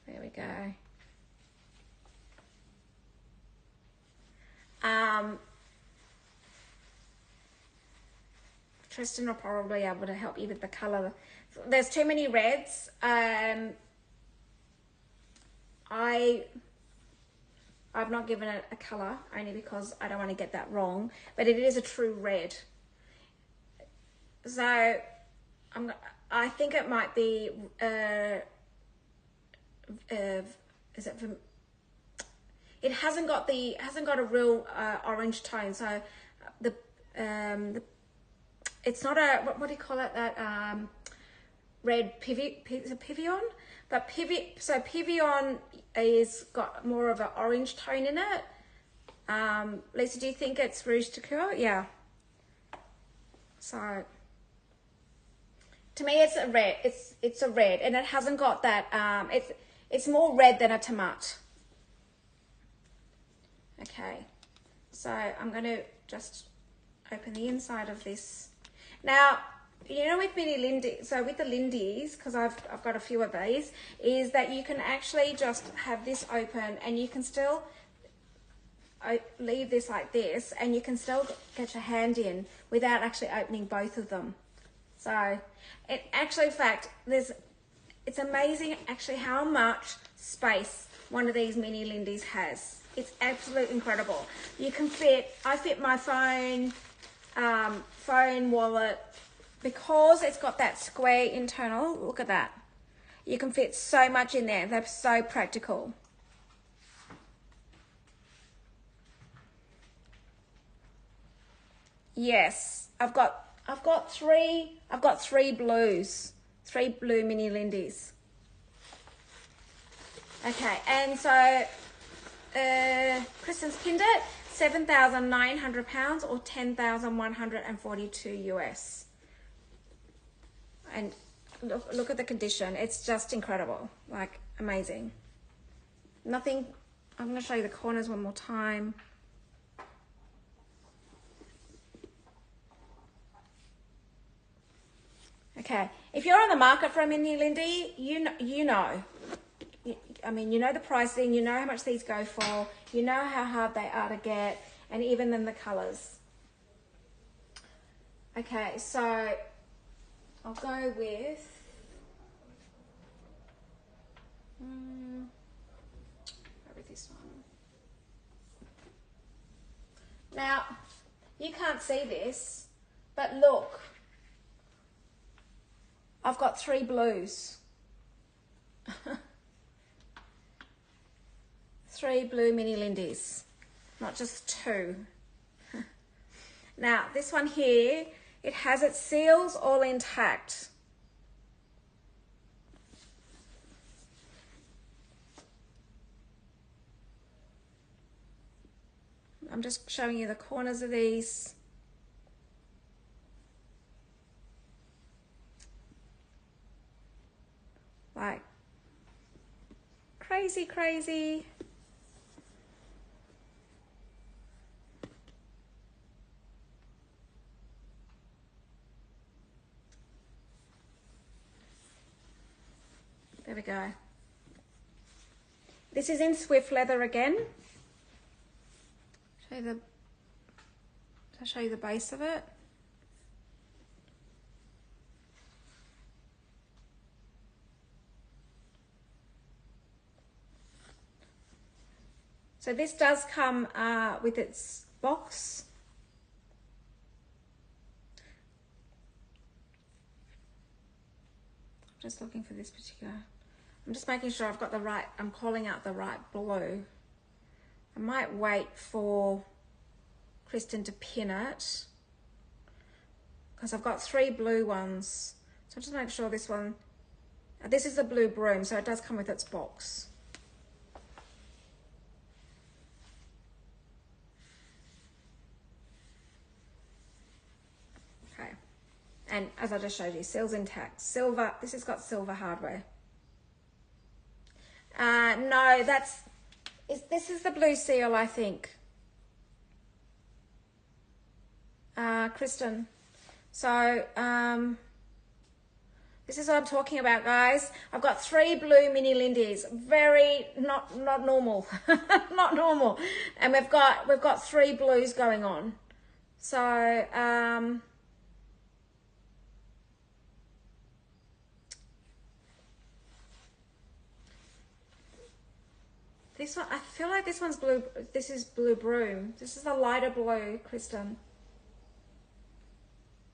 There we go. Tristan will probably be able to help you with the colour. There's too many reds. I've not given it a colour only because I don't want to get that wrong, but it is a true red. So I think it might be is it from, it hasn't got a real orange tone, so the it's not a what do you call it, that red Pivion, but Pivion is got more of an orange tone in it. Lisa, do you think it's Rouge de Coeur? Yeah. So to me, it's a red. It's a red, and it hasn't got that. It's more red than a tomato. Okay, so I'm going to just open the inside of this. Now, you know, with mini Lindy, so with the Lindies, because I've got a few of these, is that you can actually just have this open, and you can still leave this like this, and you can still get your hand in without actually opening both of them. So, it actually, in fact, it's amazing actually how much space one of these mini Lindies has. It's absolutely incredible. You can I fit my phone, wallet, because it's got that square internal. Look at that. You can fit so much in there. They're so practical. Yes, I've got three blues. 3 blue mini Lindies. Okay, and so Kristen's pinned it, £7,900 or 10,142 US. And look at the condition. It's just incredible, like amazing. Nothing. I'm going to show you the corners one more time. Okay, if you're on the market for a mini Lindy, you know. I mean, you know the pricing, you know how much these go for, you know how hard they are to get, and even in the colours. Okay, so I'll go with this one. Now, you can't see this, but look. I've got 3 blues. 3 blue mini Lindies, not just 2. Now, this one here, it has its seals all intact. I'm just showing you the corners of these. Like crazy, crazy. There we go. This is in Swift leather again. I'll show you the base of it. So this does come with its box. I'm just looking for this particular. I'm just making sure I've got the right, I'm calling out the right blue. I might wait for Kristen to pin it because I've got 3 blue ones. So just make sure this one, this is the blue broom, so it does come with its box. Okay, and as I just showed you, seal's intact. Silver, this has got silver hardware. No, this is the blue seal, I think. Kristen. So, this is what I'm talking about, guys. I've got 3 blue mini Lindies. Very not normal. Not normal. And we've got 3 blues going on. So, this one, I feel like this one's blue. This is blue broom. This is the lighter blue, Kristen.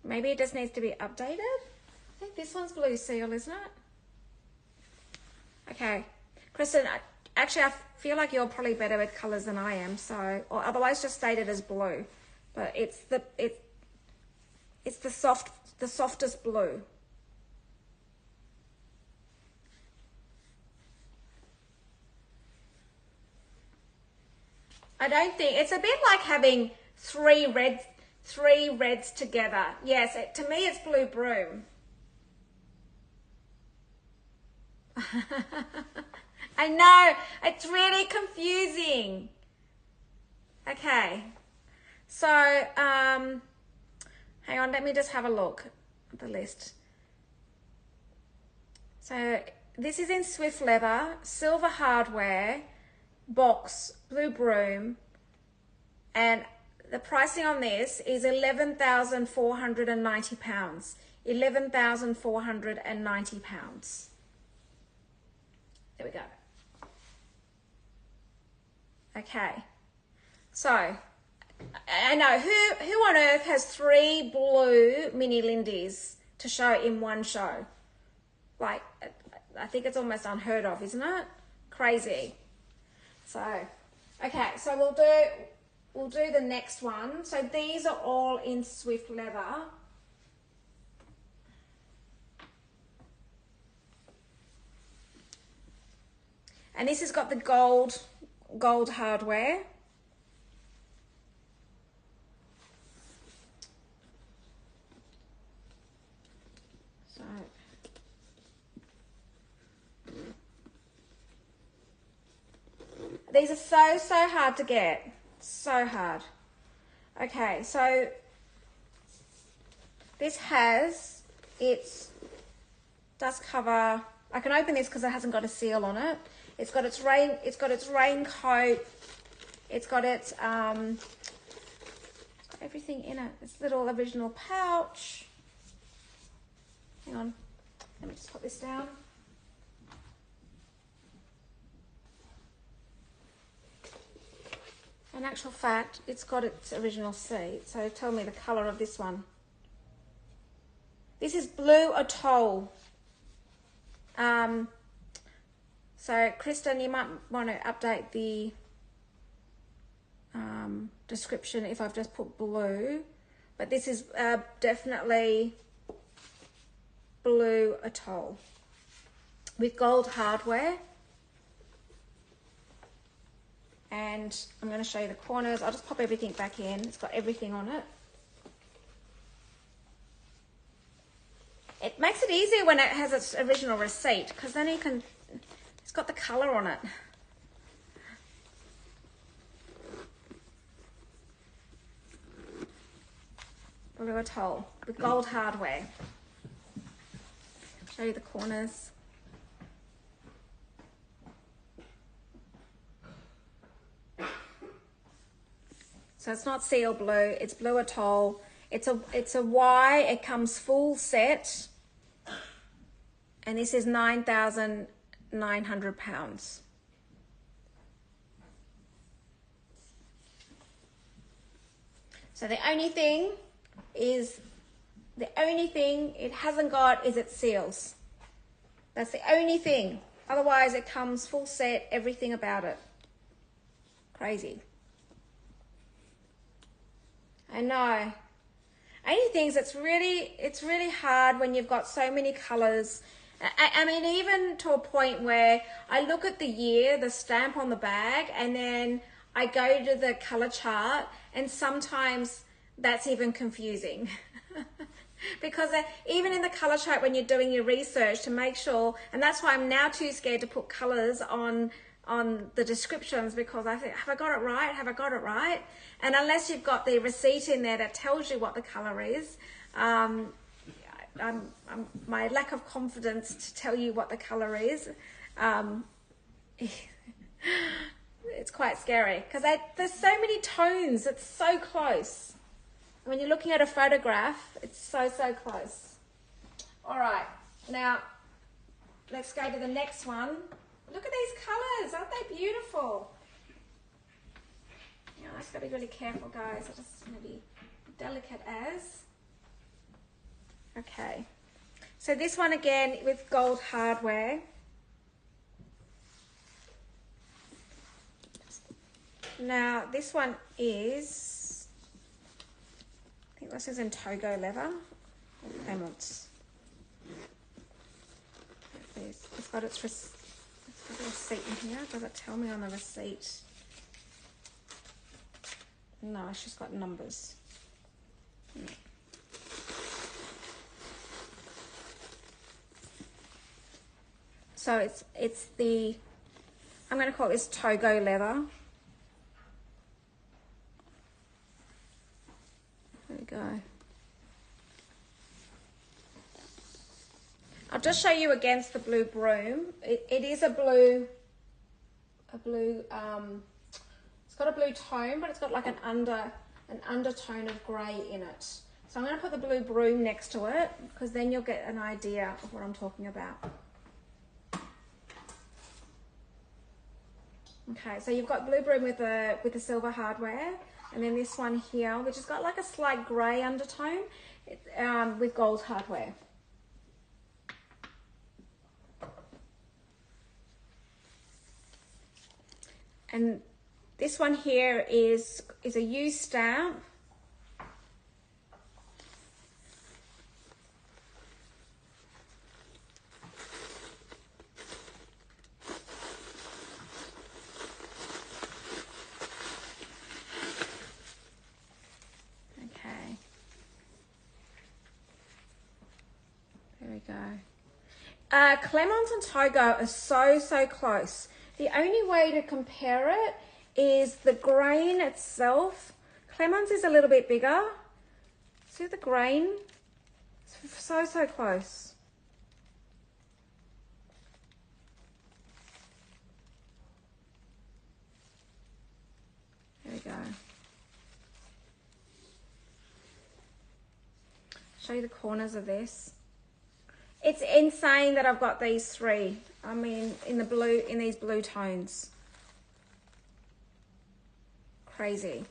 Maybe it just needs to be updated. I think this one's blue seal, isn't it? Okay, Kristen, actually I feel like you're probably better with colors than I am, so, or otherwise just state it as blue. But it's the softest blue. I don't think, it's a bit like having 3 reds together. Yes, to me it's blue broom. I know, it's really confusing. Okay, so hang on, let me just have a look at the list. So this is in Swift leather, silver hardware, box, blue broom, and the pricing on this is £11,490. £11,490. There we go. Okay. So, I know, who on earth has 3 blue mini Lindies to show in one show? Like, I think it's almost unheard of, isn't it? Crazy. So, okay, so we'll do the next one. So these are all in Swift leather. And this has got the gold hardware. So these are so hard to get. So hard. Okay, so this has does cover. I can open this because it hasn't got a seal on it. It's got its raincoat. It's got its everything in it. This little original pouch. Hang on. Let me just put this down. In actual fact, it's got its original seat. So tell me the colour of this one. This is Blue Atoll. So Kristen, you might want to update the description if I've just put blue. But this is definitely Blue Atoll with gold hardware. And I'm going to show you the corners. I'll just pop everything back in. It's got everything on it. It makes it easier when it has its original receipt because then you can, it's got the colour on it. Blue Atoll with gold hardware. Show you the corners. So it's not seal blue, it's blue atoll. It's a Y, it comes full set. And this is 9,900 pounds. So the only thing it hasn't got is its seals. That's the only thing. Otherwise it comes full set, everything about it. Crazy. I know. Only things it's really hard when you've got so many colors. I mean, even to a point where I look at the year, the stamp on the bag, and then I go to the color chart, and sometimes that's even confusing. Because even in the color chart, when you're doing your research to make sure, and that's why I'm now too scared to put colors on the descriptions, because I think, have I got it right? Have I got it right? And unless you've got the receipt in there that tells you what the color is, my lack of confidence to tell you what the color is, it's quite scary, because there's so many tones. It's so close. When you're looking at a photograph, it's so close. All right, now let's go to the next one. Look at these colors, aren't they beautiful? You know, I just got to be really careful, guys. I just want to be delicate as. Okay, so this one again with gold hardware. Now this one is, I think this is in Togo leather or Clements. It's got its receipt in here. Does it tell me on the receipt? No, it's just got numbers. No. So it's the, I'm going to call this Togo leather. There we go. I'll just show you against the blue broom. It is a blue, it's got a blue tone, but it's got like an undertone of grey in it. So I'm going to put the blue broom next to it, because then you'll get an idea of what I'm talking about. Okay, so you've got blue broom with the silver hardware, and then this one here, which has got like a slight grey undertone, with gold hardware. And this one here is a U stamp. Okay. There we go. Clements and Togo are so close. The only way to compare it is the grain itself. Clements is a little bit bigger. See the grain? It's so close. There we go. Show you the corners of this. It's insane that I've got these three. I mean, in these blue tones. Crazy.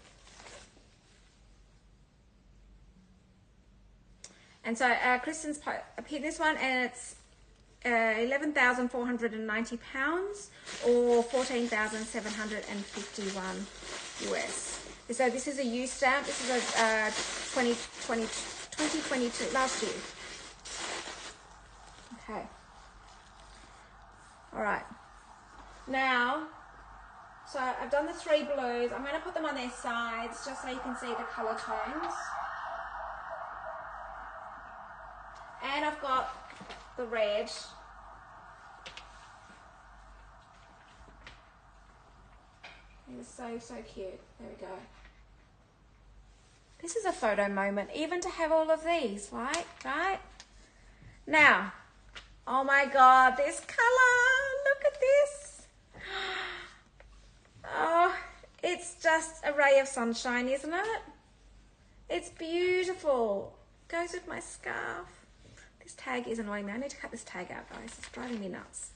And so Kristen's picked this one, and it's 11,490 pounds or 14,751 US. So this is a U stamp. This is a 2022, last year. Okay. All right. Now, so I've done the three blues. I'm going to put them on their sides just so you can see the color tones. And I've got the red. It's so cute. There we go. This is a photo moment, even to have all of these, right? Now, oh my God, this color, look at this. Oh, it It's just a ray of sunshine, isn't it? It's beautiful. Goes with my scarf. This tag is annoying me. I need to cut this tag out, guys. It's driving me nuts.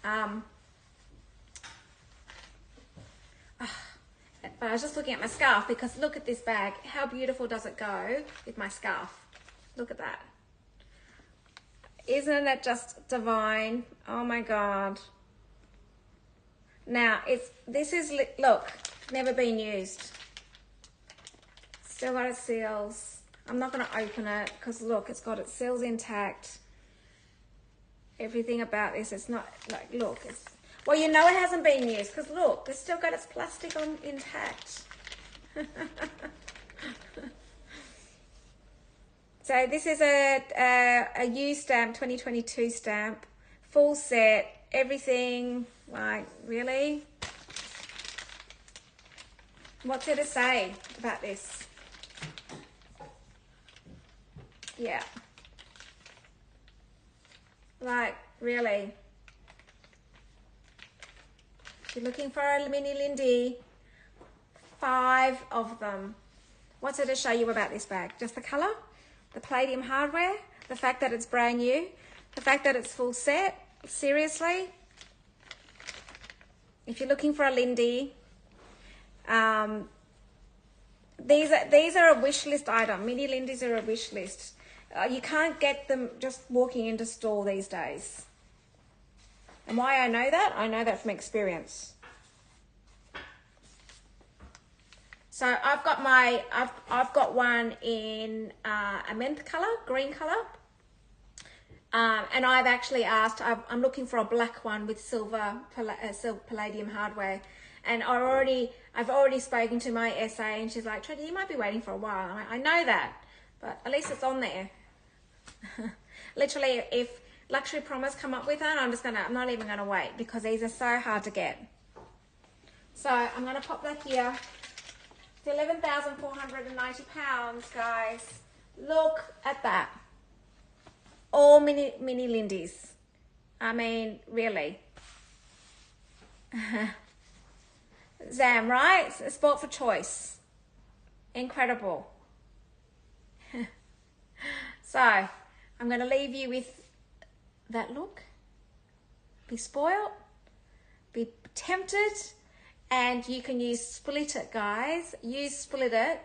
But I was just looking at my scarf because look at this bag. How beautiful does it go with my scarf? Look at that. Isn't that just divine? Oh my God. Now, look, never been used. Still got its seals. I'm not going to open it because look, it's got its seals intact. Everything about this, it's not like, look, well, you know it hasn't been used because look, it's still got its plastic on intact. So this is a U stamp, 2022 stamp, full set, everything, like, really? What's there to say about this? Yeah. Like, really? If you're looking for a mini Lindy, 5 of them. What's there to show you about this bag? Just the colour, the palladium hardware, the fact that it's brand new, the fact that it's full set. Seriously? If you're looking for a Lindy, these are a wish list item. Mini Lindies are a wish list. You can't get them just walking into store these days. And why I know that from experience. So I've got one in a menthe color, green color. And I've actually asked, I'm looking for a black one with silver palladium hardware. And I've already spoken to my SA and she's like, Trudi, you might be waiting for a while. I'm like, I know that, but at least it's on there. Literally, if Luxury Promise come up with it, I'm not even gonna wait because these are so hard to get. So I'm gonna pop that here. It's 11,490 pounds, guys. Look at that. All mini Lindies. I mean, really. Zam, right? It's a sport for choice. Incredible. So, I'm going to leave you with that look. Be spoiled. Be tempted. And you can use Split It, guys. Use Split It.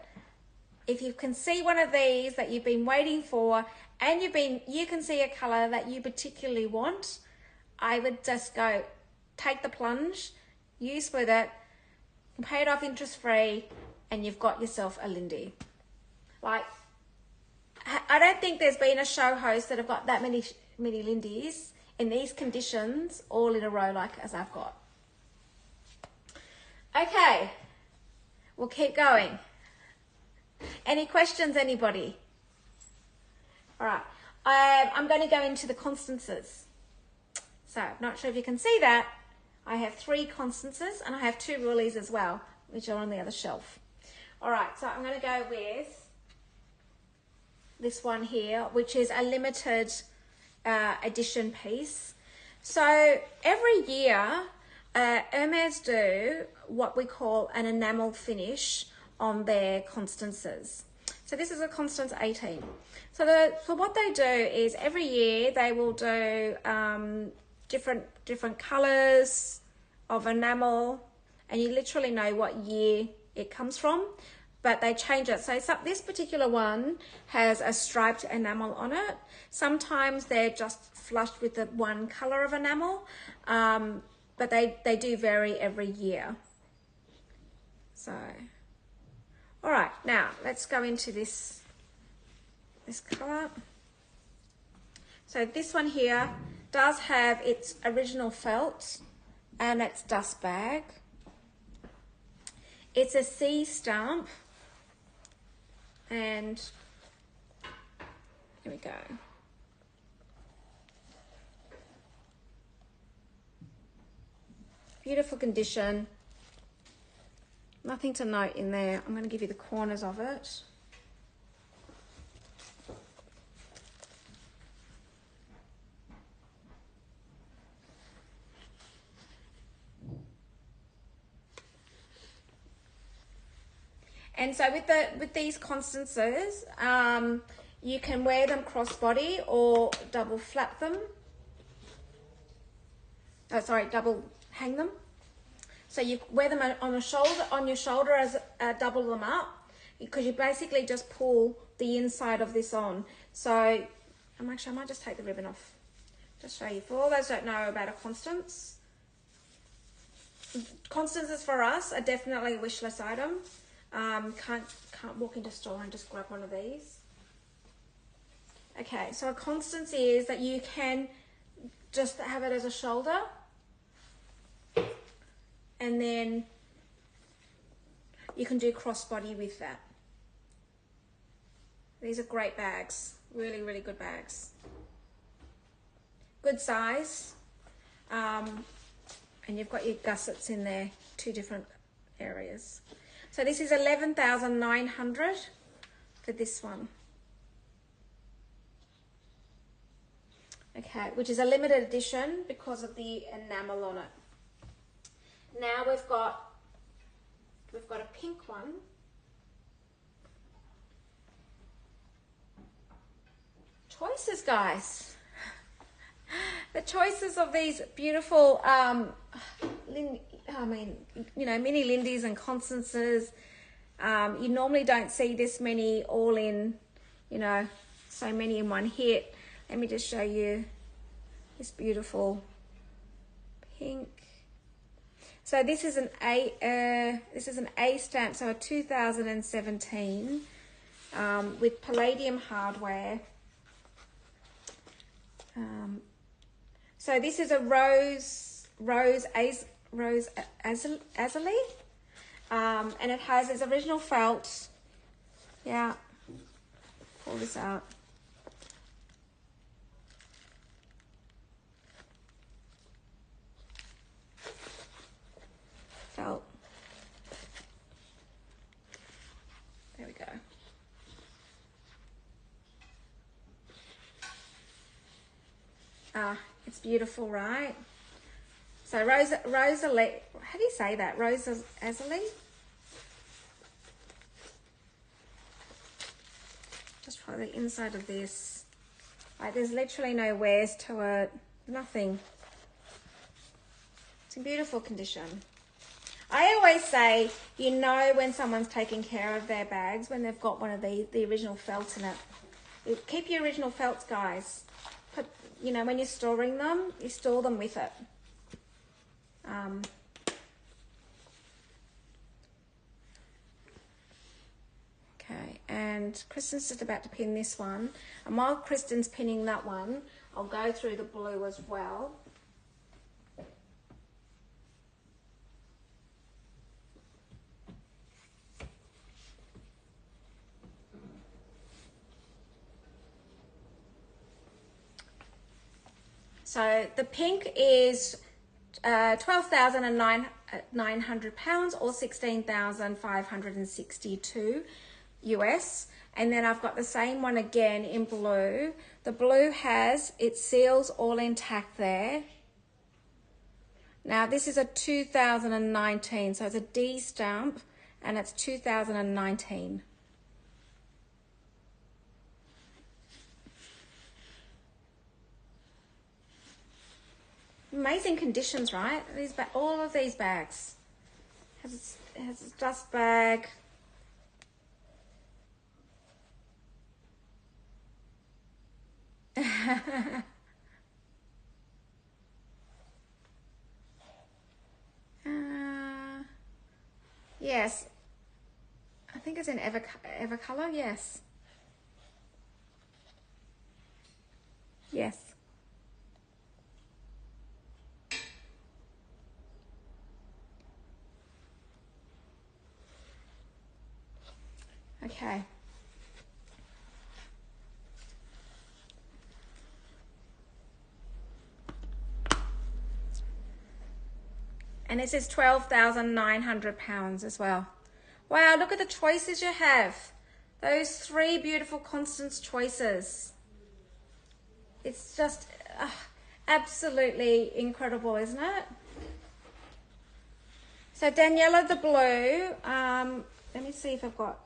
If you can see one of these that you've been waiting for and you can see a color that you particularly want, I would just go take the plunge, use Split It, pay it off interest free, and you've got yourself a Lindy. Like, I don't think there's been a show host that have got that many Lindies in these conditions all in a row like as I've got. Okay, we'll keep going. Any questions, anybody? All right, I'm going to go into the constances. So, not sure if you can see that. I have 3 constances and I have 2 rulies as well, which are on the other shelf. All right, so I'm going to go with this one here, which is a limited edition piece. So every year, Hermes do what we call an enamel finish on their constances. So this is a Constance 18. So what they do is every year they will do different colors of enamel, and you literally know what year it comes from, but they change it. So this particular one has a striped enamel on it. Sometimes they're just flushed with the one color of enamel, but they do vary every year. So, all right, now let's go into this color. So this one here does have its original felt and its dust bag. It's a C stamp, and here we go. Beautiful condition. Nothing to note in there. I'm going to give you the corners of it. And so with these Constances, you can wear them crossbody or double flap them. Oh, sorry, double hang them. So you wear them on your shoulder as double them up, because you basically just pull the inside of this on. So I might just take the ribbon off, just show you. For all those who don't know about a Constance, Constances for us are definitely a wish list item. Can't walk into store and just grab one of these. Okay, so a Constance is that you can just have it as a shoulder, and then you can do crossbody with that. These are great bags, really, really good bags. Good size. And you've got your gussets in there, 2 different areas. So this is 11,900 for this one. Okay, which is a limited edition because of the enamel on it. Now we've got a pink one. Choices, guys. The choices of these beautiful, mini Lindies and Constances. You normally don't see this many all in, so many in one hit. Let me just show you this beautiful pink. So this is an A stamp, so a 2017 with palladium hardware. So this is a rose azalea, and it has its original felt. Yeah, pull this out. Felt. There we go. It's beautiful, right? So Rosalie, how do you say that? Rose azalea? Just try the inside of this. Like, there's literally no wears to it, nothing. It's in beautiful condition. I always say, when someone's taking care of their bags when they've got one of the original felts in it. Keep your original felts, guys. Put, when you're storing them, you store them with it. Okay, and Kristen's just about to pin this one. And while Kristen's pinning that one, I'll go through the blue as well. So the pink is 12,900 pounds or 16,562 US. And then I've got the same one again in blue. The blue has its seals all intact there. Now this is a 2019, so it's a D stamp, and it's 2019. Amazing conditions, right? All of these bags. It has its dust bag. Yes. I think it's in Evercolor, yes. Yes. Okay. And this is 12,900 pounds as well. Wow, look at the choices you have. Those 3 beautiful Constance choices. It's just absolutely incredible, isn't it? So Daniela the blue, let me see if I've got,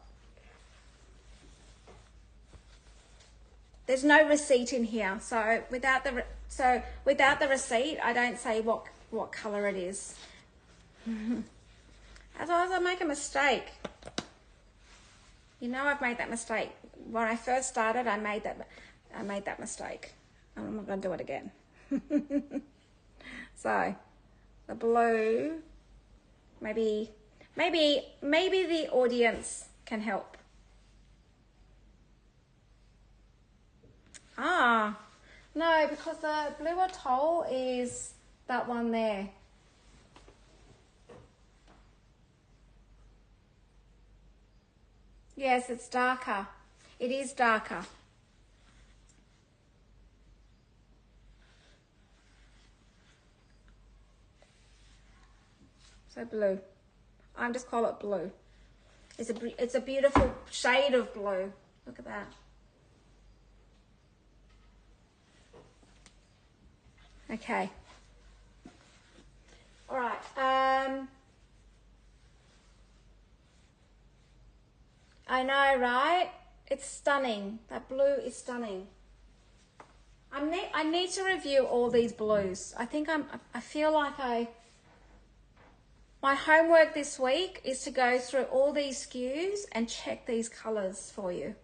there's no receipt in here. So without the receipt, I don't say what color it is. Otherwise I make a mistake. You know, I've made that mistake. When I first started, I made that mistake. I'm not going to do it again. So, the blue, maybe the audience can help. Ah, no, because the blue atoll is that one there. Yes, it's darker. It is darker. So blue. I just call it blue. It's a beautiful shade of blue. Look at that. Okay. All right. I know, right? It's stunning. That blue is stunning. I need to review all these blues. I feel like my homework this week is to go through all these SKUs and check these colors for you.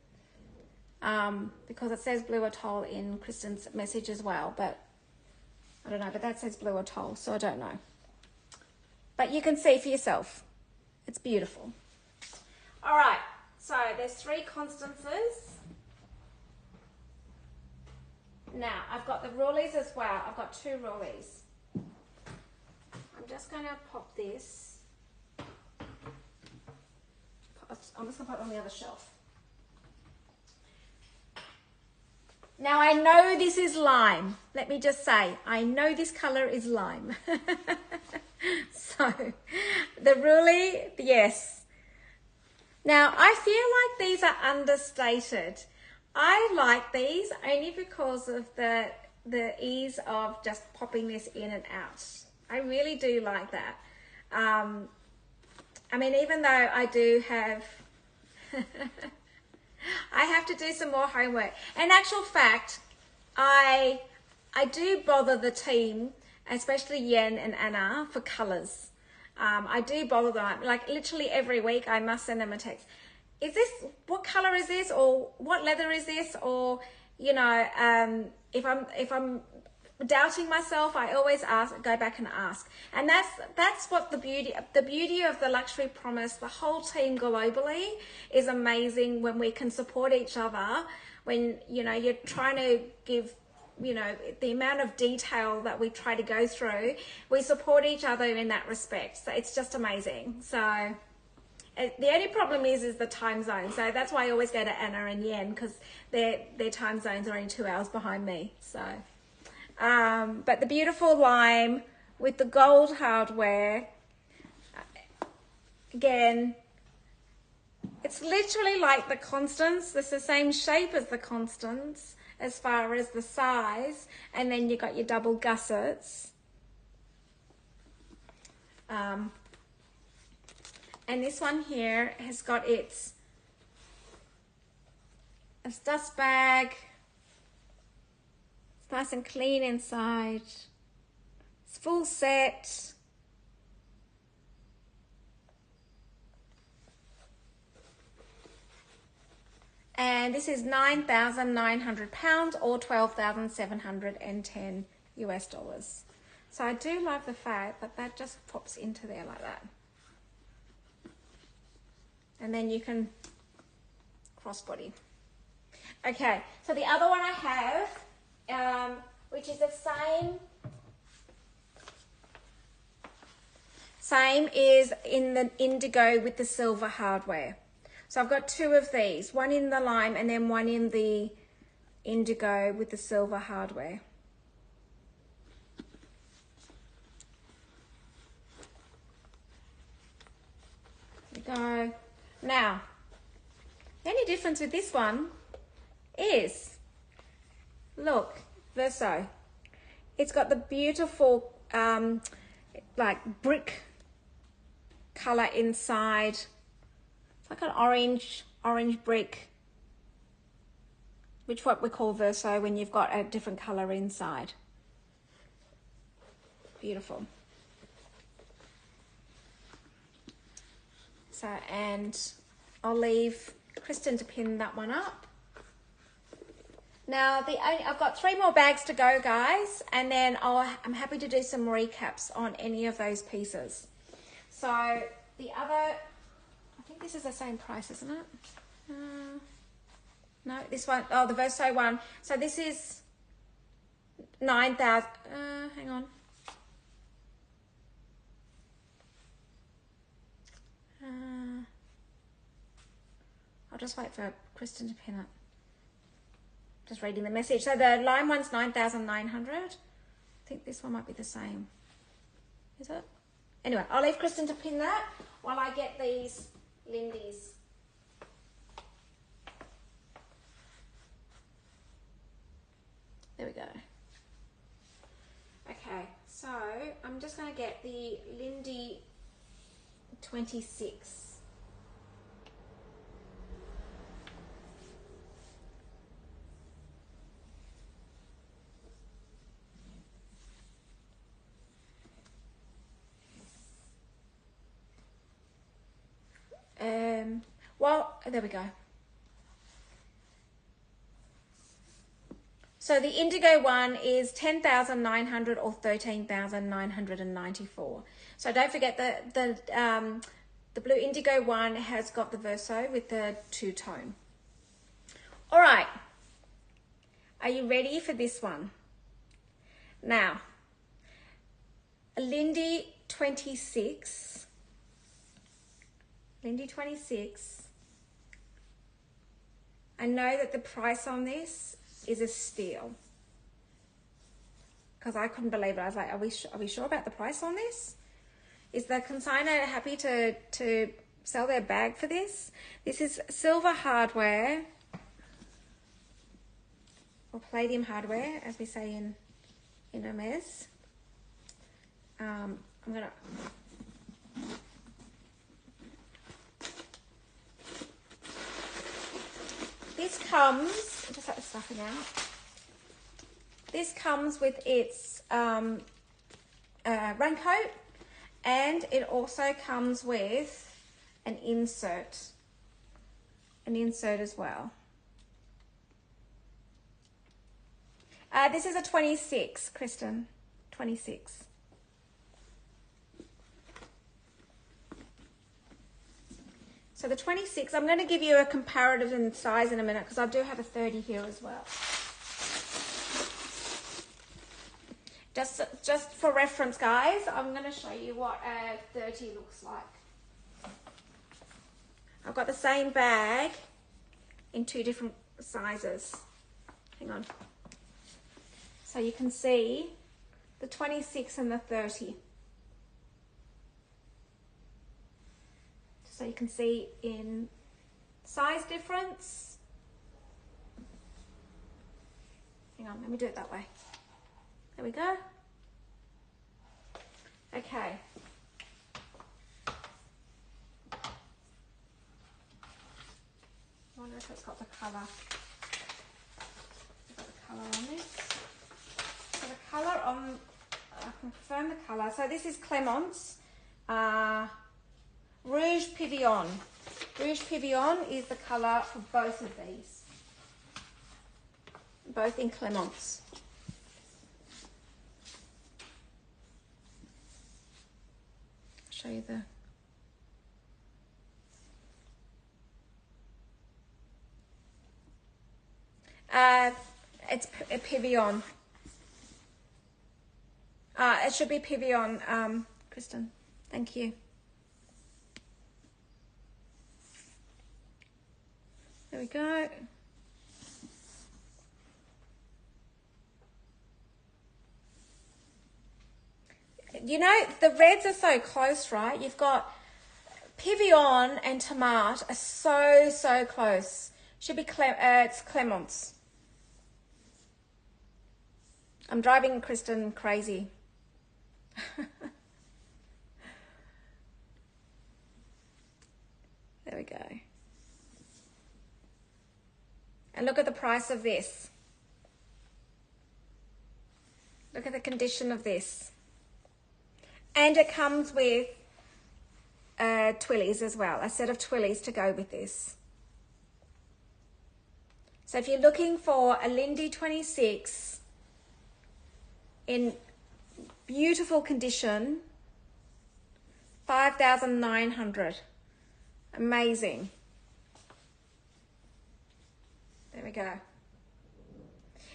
Because it says blue atoll in Kristen's message as well, but I don't know, but that says blue atoll, so I don't know. But you can see for yourself. It's beautiful. All right, so there's 3 Constances. Now, I've got the Rulies as well. I've got 2 Rulies. I'm just going to pop this. I'm just going to put it on the other shelf. Now, I know this is lime. Let me just say, I know this color is lime. So, the Ruly, yes. Now, I feel like these are understated. I like these only because of the ease of just popping this in and out. I really do like that. I mean, even though I do have, I have to do some more homework. In actual fact, I do bother the team, especially Yen and Anna, for colors. I do bother them. Like literally every week, I must send them a text. Is this, what color is this? Or what leather is this? Or, you know, if I'm doubting myself, I always go back and ask. And that's what the beauty of the Luxury Promise, the whole team globally is amazing when we can support each other. When, you know, you're trying to give, you know, the amount of detail that we try to go through, we support each other in that respect. So it's just amazing. So the only problem is the time zone. So that's why I always go to Anna and Yen, because their time zones are only 2 hours behind me. So, but the beautiful lime with the gold hardware, again, it's literally like the Constance. It's the same shape as the Constance as far as the size, and then you got your double gussets. And this one here has got its dust bag. It's nice and clean inside. It's full set. And this is £9,900 or $12,710 US dollars. So I do love the fact that that just pops into there like that. And then you can crossbody. Okay, so the other one I have, which is the same is in the indigo with the silver hardware. So I've got 2 of these, one in the lime and then one in the indigo with the silver hardware. There we go. Now, the only difference with this one is, look, Verso. It's got the beautiful, like brick color inside like an orange brick, which what we call verso when you've got a different color inside. Beautiful. So, and I'll leave Kristen to pin that one up. Now, I've got 3 more bags to go, guys, and then I'm happy to do some recaps on any of those pieces. So, the other, I think this is the same price, isn't it? No, this one, oh, the Verso one. So, this is 9,000, hang on. I'll just wait for Kristen to pin it. Just reading the message. So the lime one's 9,900. I think this one might be the same. Is it? Anyway, I'll leave Kristen to pin that while I get these Lindy's. There we go. Okay, so I'm just going to get the Lindy 26. Well, there we go. So the indigo one is 10,900 or 13,994. So don't forget the blue indigo one has got the Verso with the 2-tone. All right. Are you ready for this one? Now, Lindy 26. Lindy 26. I know that the price on this is a steal, because I couldn't believe it. I was like, are we sure about the price on this? Is the consignor happy to sell their bag for this? This is silver hardware, or palladium hardware, as we say in Hermes. I'm gonna. This comes, just like the stuffing out. This comes with its raincoat, and it also comes with an insert as well. This is a 26, Kristen, 26. So the 26, I'm going to give you a comparative in size in a minute, because I do have a 30 here as well. Just for reference, guys, I'm going to show you what a 30 looks like. I've got the same bag in 2 different sizes. Hang on. So you can see the 26 and the 30. So you can see in size difference. Hang on, let me do it that way. There we go. Okay. I wonder if it's got the colour. Got the colour on this. So the colour on, I can confirm the colour. So this is Clement's. Rouge Pavillon. Rouge Pavillon is the colour for both of these. Both in Clement's. Show you the... it's a Pavillon. It should be Pavillon, Kristen. Thank you. There we go. You know, the reds are so close, right? You've got Pavillon and Tomate are so close. Should be it's Clement's. I'm driving Kristen crazy. There we go. And look at the price of this. Look at the condition of this. And it comes with twillies as well, a set of twillies to go with this. So if you're looking for a Lindy 26 in beautiful condition, 5,900. Amazing. There we go.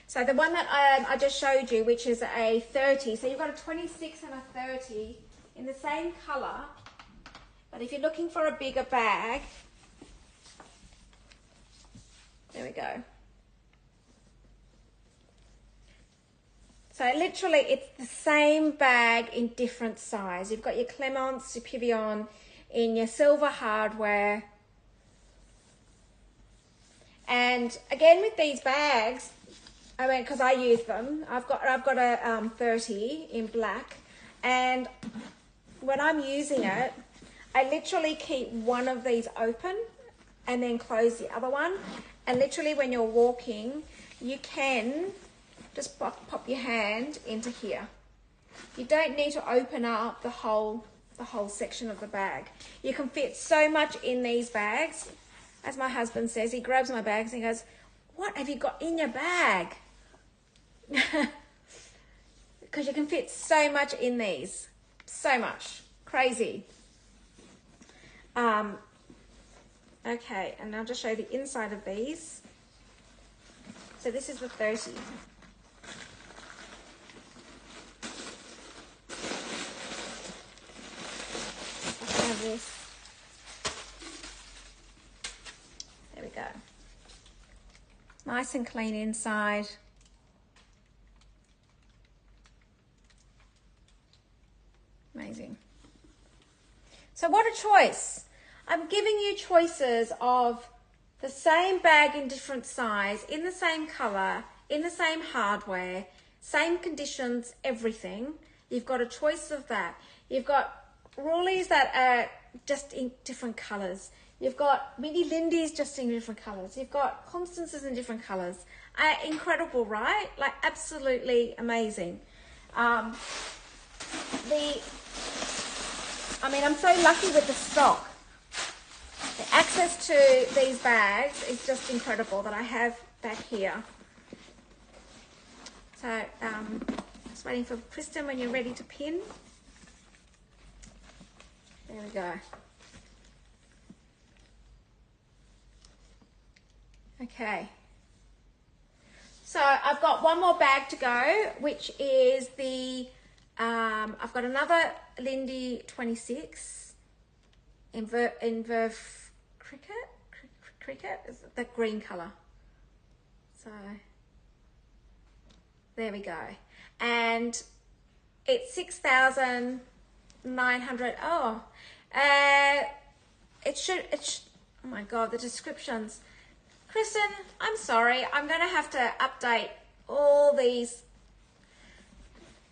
So the one that I just showed you, which is a 30, so you've got a 26 and a 30 in the same color, but if you're looking for a bigger bag, there we go. So literally it's the same bag in different size. You've got your Clemence, your Pavillon in your silver hardware. And again with these bags, I mean, because I use them, I've got a 30 in black, and when I'm using it, I literally keep one of these open and then close the other one. And literally when you're walking, you can just pop your hand into here. You don't need to open up the whole section of the bag. You can fit so much in these bags. As my husband says, he grabs my bags and he goes, "What have you got in your bag?" Because you can fit so much in these. So much. Crazy. Okay, and I'll just show you the inside of these. So this is the 30. I have this. There we go. Nice and clean inside. Amazing. So what a choice. I'm giving you choices of the same bag in different size, in the same color, in the same hardware, same conditions, everything. You've got a choice of that. You've got Rawleys that are just in different colors. You've got mini Lindy's just in different colors. You've got Constance's in different colors. Incredible, right? Like absolutely amazing. I mean, I'm so lucky with the stock. The access to these bags is just incredible that I have back here. So, just waiting for Kristen when you're ready to pin. There we go. Okay. So I've got one more bag to go, which is the, I've got another Lindy 26 in Verve Cricket, is the green colour. So there we go. And it's 6,900. Oh, it should, oh my God, the descriptions. Kristen, I'm sorry, I'm going to have to update all these.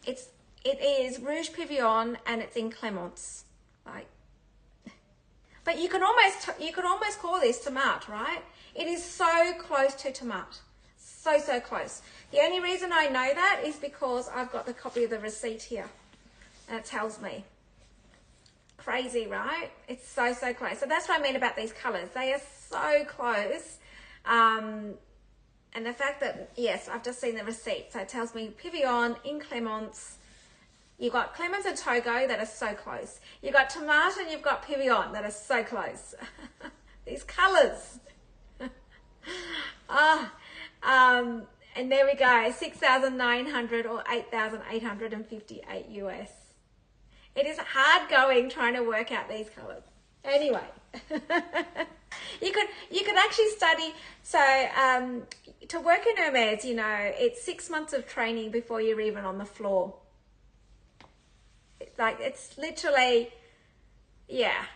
It is Rouge Pavillon and it's in Clemence. Like, but you could almost call this tomate, right? It is so close to tomate. So close. The only reason I know that is because I've got the copy of the receipt here. And it tells me. Crazy, right? It's so close. So that's what I mean about these colours. They are so close. And the fact that, yes, I've just seen the receipt. So it tells me Pavillon in Clemence. You've got Clemence and Togo that are so close. You've got Tomate and you've got Pavillon that are so close. These colours. And there we go, 6,900 or 8,858 US. It is hard going trying to work out these colours. Anyway, you could actually study. So to work in Hermes, you know, it's 6 months of training before you're even on the floor. Like, it's literally, yeah.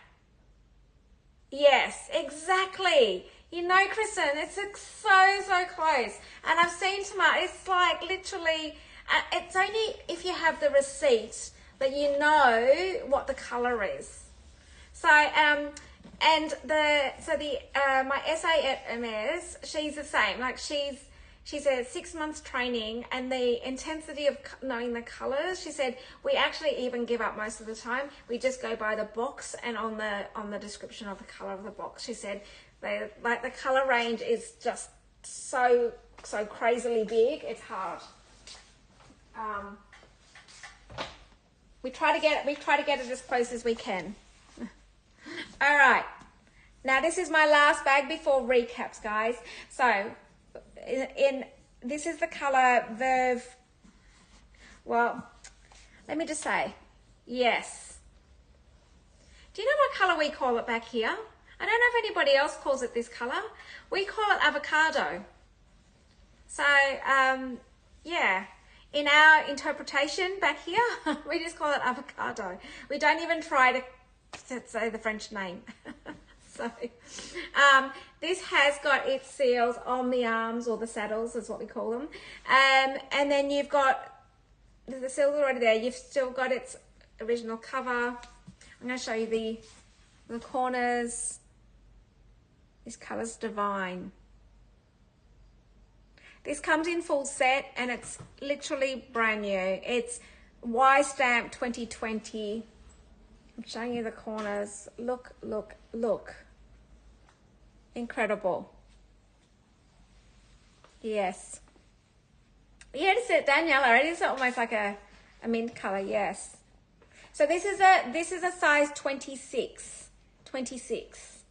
Yes, exactly. You know, Kristen, it's so close. And I've seen tomatoes, it's like literally, it's only if you have the receipt that you know what the colour is. So And my essay at MS, she's the same. Like she said 6 months training, and the intensity of knowing the colors. She said we actually even give up most of the time. We just go by the box and on the description of the color of the box. She said the color range is just so crazily big. It's hard. We try to get it as close as we can. All right, now this is my last bag before recaps, guys. So this is the color Verve. Well, let me just say, yes. Do you know what color we call it back here? I don't know if anybody else calls it this color. We call it avocado. So yeah, in our interpretation back here, we just call it avocado. We don't even try to say the French name. So this has got its seals on the arms, or the saddles is what we call them, and then you've got the seals already there. You've still got its original cover. I'm going to show you the corners. This color's divine. This comes in full set, and it's literally brand new. It's Y stamp 2020. I'm showing you the corners. Look, look, look. Incredible. Yes. Yeah, it's it, Daniela. It is almost like a mint color. Yes. So this is a size 26. 26.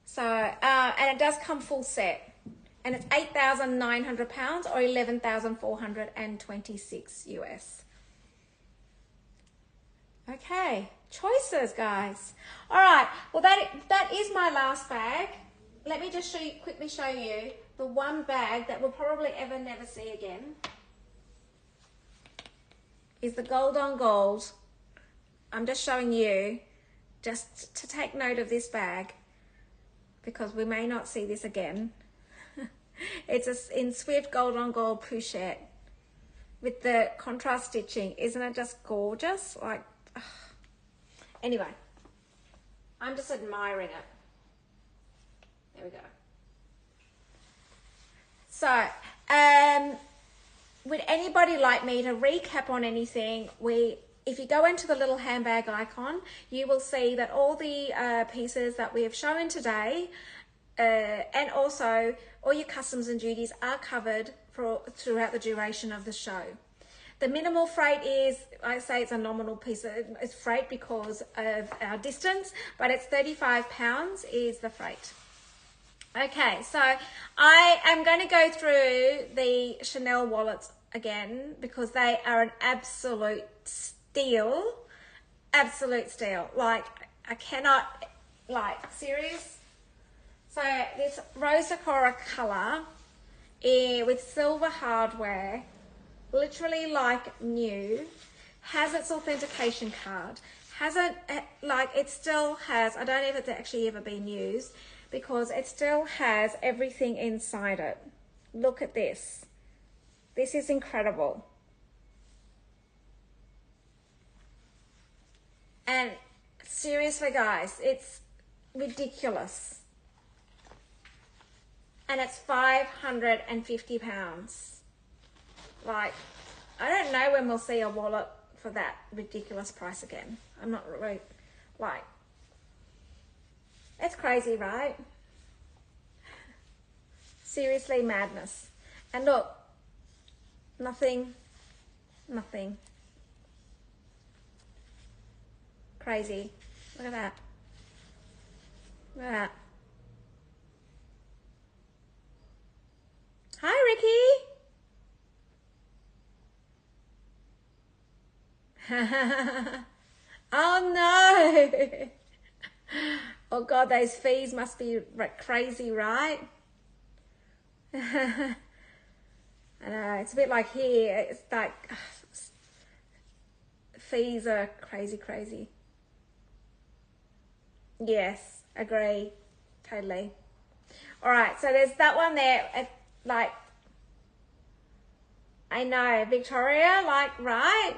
So and it does come full set, and it's £8,900 or 11,426 US. Okay, choices, guys. All right, well that is my last bag. Let me just quickly show you the one bag that we'll probably never see again. Is the gold on gold. I'm just showing you just to take note of this bag, because we may not see this again. It's in Swift gold on gold pochette with the contrast stitching. Isn't it just gorgeous? Like, ugh. Anyway, I'm just admiring it. There we go. So, would anybody like me to recap on anything? If you go into the little handbag icon, you will see that all the pieces that we have shown today, and also all your customs and duties, are covered throughout the duration of the show. The minimal freight is, I say it's a nominal piece. It's freight because of our distance, but it's £35 is the freight. Okay, so I am going to go through the Chanel wallets again, because they are an absolute steal. Absolute steal. Like, I cannot, like, serious. So this Rose Sakura color with silver hardware, literally like new, has its authentication card, has it, like, it still has, I don't know if it's actually ever been used, because it still has everything inside it. Look at this. This is incredible. And seriously, guys, it's ridiculous. And it's £550. Like, I don't know when we'll see a wallet for that ridiculous price again. I'm not really, like, it's crazy, right? Seriously, madness. And look, nothing. Crazy. Look at that. Look at that. Hi, Ricky. Oh no. Oh God, those fees must be crazy, right? I know, it's a bit like here. It's like fees are crazy. Yes, agree, totally. All right, so there's that one there. I know, Victoria, like, right?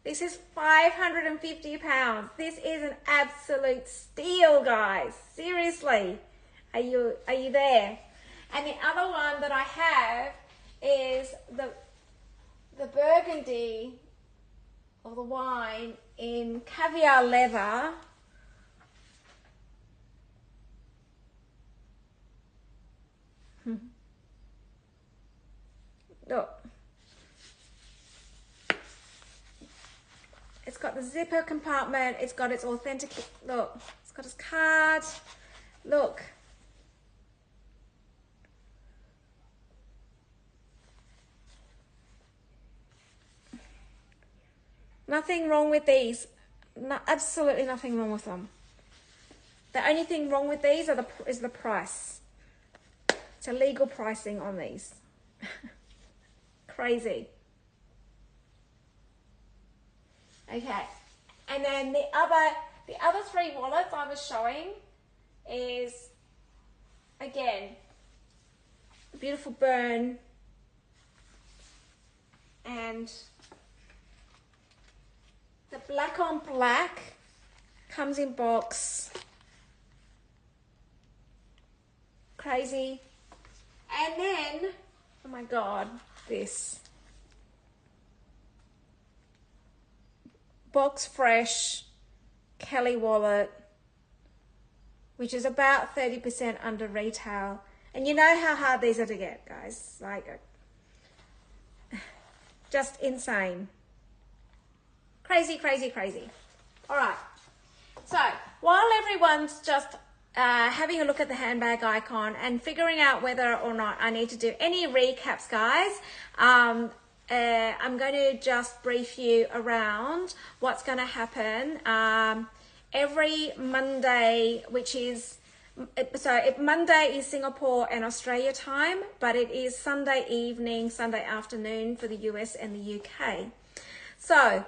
This is £550. This is an absolute steal, guys. Seriously. Are you there? And the other one that I have is the burgundy, or the wine, in caviar leather. Look. It's got the zipper compartment. It's got its authentic, look, it's got its card. Look. Nothing wrong with these. No, absolutely nothing wrong with them. The only thing wrong with these is the price. It's illegal pricing on these. Crazy. Okay, and then the other three wallets I was showing is, again, beautiful burn, and the black on black comes in box. Crazy. And then, oh my God, this. Box fresh Kelly wallet, which is about 30% under retail. And you know how hard these are to get, guys. Like, just insane. Crazy, crazy, crazy. All right. So while everyone's just having a look at the handbag icon and figuring out whether or not I need to do any recaps, guys, I'm going to just brief you around what's going to happen every Monday, which is, Monday is Singapore and Australia time, but it is Sunday evening, Sunday afternoon for the US and the UK. So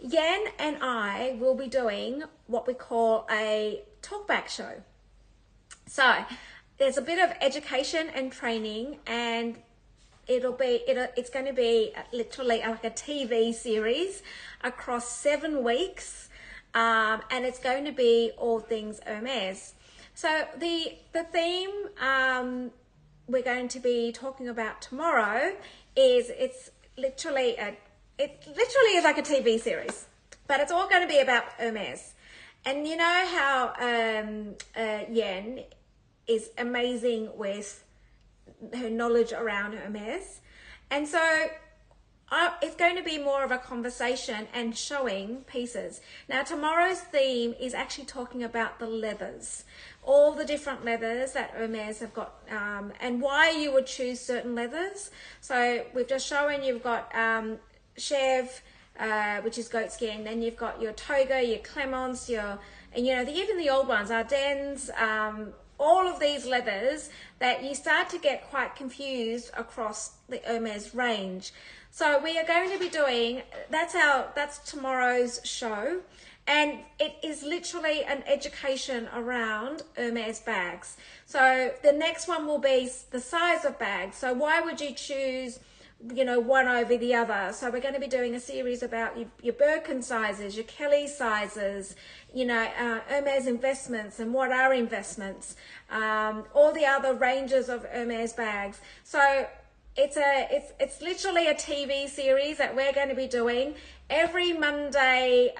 Yan and I will be doing what we call a talkback show. So there's a bit of education and training, and it's going to be literally like a TV series across 7 weeks, and it's going to be all things Hermes. So the theme we're going to be talking about tomorrow is it's literally is like a TV series, but it's all going to be about Hermes. And you know how Yen is amazing with her knowledge around Hermes, and so it's going to be more of a conversation and showing pieces. Now tomorrow's theme is actually talking about the leathers, all the different leathers that Hermes have got, and why you would choose certain leathers. So we've just shown you've got Chev, which is goat skin, then you've got your Toga, your Clemence, and even the old ones, Ardennes, all of these leathers that you start to get quite confused across the Hermes range. So we are going to be doing, that's tomorrow's show, and it is literally an education around Hermes bags. So the next one will be the size of bags. So why would you choose one over the other? So we're going to be doing a series about your Birkin sizes, your Kelly sizes, Hermes investments and what are investments, all the other ranges of Hermes bags. So it's literally a TV series that we're going to be doing every Monday,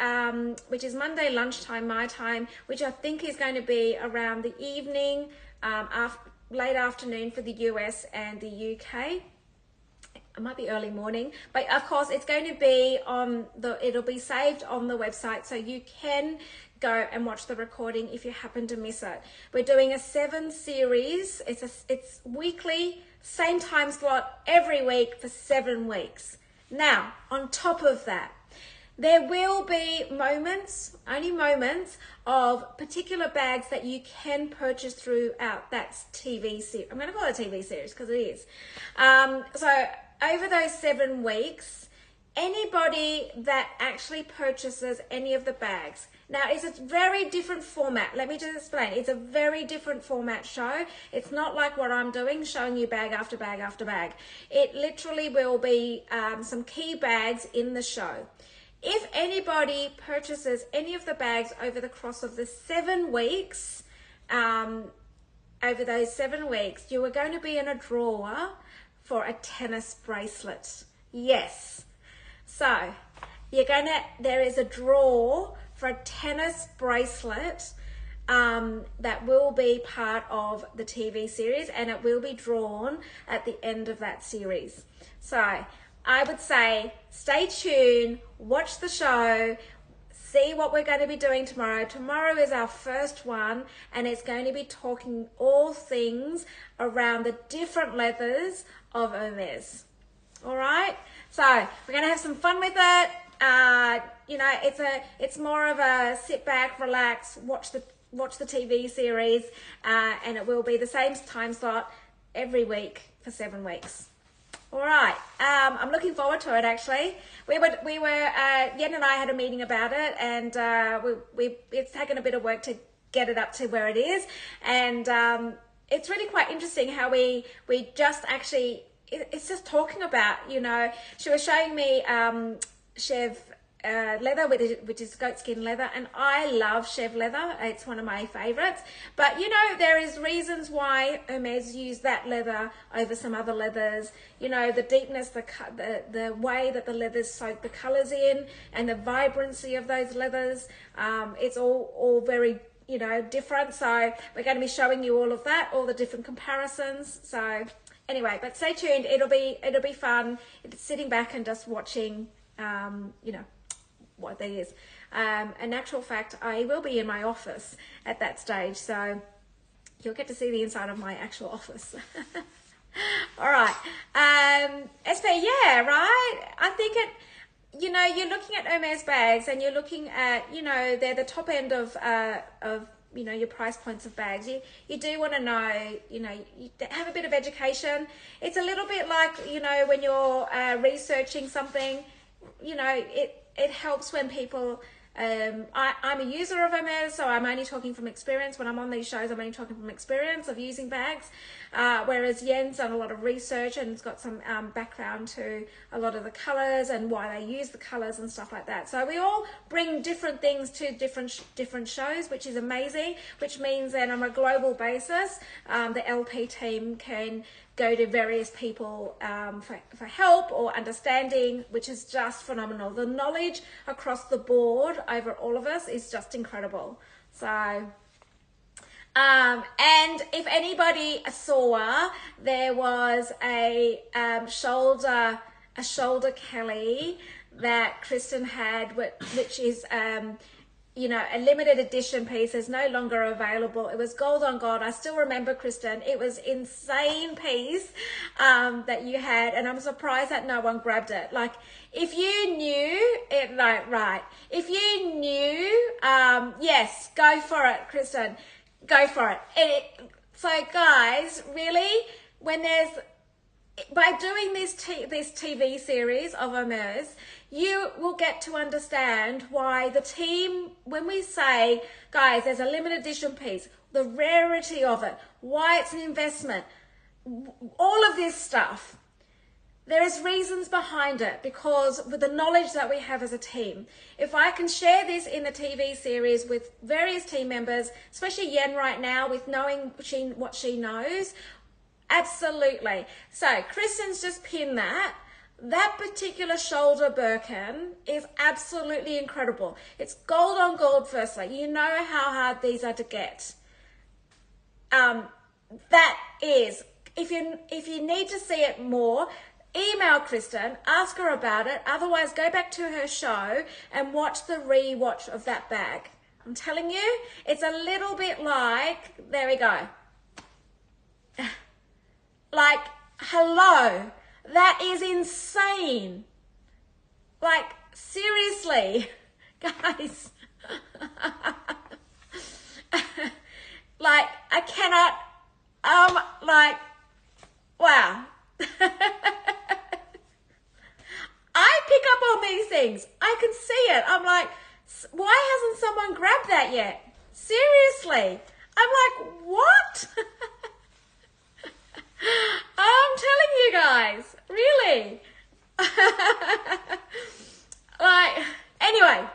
which is Monday lunchtime, my time, which I think is going to be around the evening, late afternoon for the US and the UK. It might be early morning, but of course it's going to be it'll be saved on the website, so you can go and watch the recording if you happen to miss it. We're doing a 7 series. It's weekly, same time slot every week for 7 weeks. Now, on top of that, there will be only moments of particular bags that you can purchase throughout that TV series. I'm going to call it a TV series because it is. So over those 7 weeks, anybody that actually purchases any of the bags, now it's a very different format. Let me just explain. It's a very different format show. It's not like what I'm doing, showing you bag after bag after bag. It literally will be some key bags in the show. if anybody purchases any of the bags over the course of the 7 weeks, over those 7 weeks, you are going to be in a draw for a tennis bracelet. Yes. So there is a draw for a tennis bracelet that will be part of the TV series, and it will be drawn at the end of that series. So I would say stay tuned, watch the show, see what we're going to be doing tomorrow. Tomorrow is our first one, and it's going to be talking all things around the different leathers of Hermes. All right, so we're going to have some fun with it. You know, it's more of a sit back, relax, watch the TV series, and it will be the same time slot every week for 7 weeks. All right, I'm looking forward to it. Actually, we were Yen and I had a meeting about it, and it's taken a bit of work to get it up to where it is, and it's really quite interesting how we just actually. It's just talking about, you know, she was showing me Chev leather, which is goatskin leather, and I love Chev leather. It's one of my favorites. But, you know, there is reasons why Hermes use that leather over some other leathers. You know, the deepness, the way that the leathers soak the colors in, and the vibrancy of those leathers. It's all very, you know, different. So we're going to be showing you all of that, all the different comparisons. So anyway, but stay tuned. It'll be fun. It's sitting back and just watching, you know, what that is. In actual fact, I will be in my office at that stage, so you'll get to see the inside of my actual office. All right. SP, yeah, right. I think you know, you're looking at Hermes bags, and you're looking at, you know, they're the top end of you know, your price points of bags. You do want to know, you know, you have a bit of education. It's a little bit like, you know, when you're researching something, you know, it helps when people, I'm a user of Hermes, so I'm only talking from experience. When I'm on these shows, I'm only talking from experience of using bags, whereas Yen's done a lot of research and has got some background to a lot of the colors and why they use the colors and stuff like that. So we all bring different things to different shows, which is amazing, which means that on a global basis, the LP team can go to various people for help or understanding, which is just phenomenal. The knowledge across the board over all of us is just incredible. So, and if anybody saw, there was a shoulder Kelly that Kristen had, which is you know, a limited edition piece, is no longer available. It was gold on gold. I still remember, Kristen, it was insane piece that you had, and I'm surprised that no one grabbed it. Like, if you knew it, like, right, if you knew, yes, go for it, Kristen, go for it. So guys, really, when by doing this TV series of Hermes, you will get to understand why the team, when we say, guys, there's a limited edition piece, the rarity of it, why it's an investment, all of this stuff, there is reasons behind it, because with the knowledge that we have as a team, if I can share this in the TV series with various team members, especially Yen right now, with knowing what she knows, absolutely. So Kristen's just pinned that. That particular shoulder Birkin is absolutely incredible. It's gold on gold, firstly. You know how hard these are to get. That is, if you need to see it more, email Kristen, ask her about it. Otherwise, go back to her show and watch the re-watch of that bag. I'm telling you, it's a little bit like, there we go. Like, hello, that is insane. Like, seriously, guys. Like, I cannot, like, wow. I pick up on these things. I can see it. I'm like, why hasn't someone grabbed that yet? Seriously. I'm like, what? I'm telling you guys, really. Like, Anyway,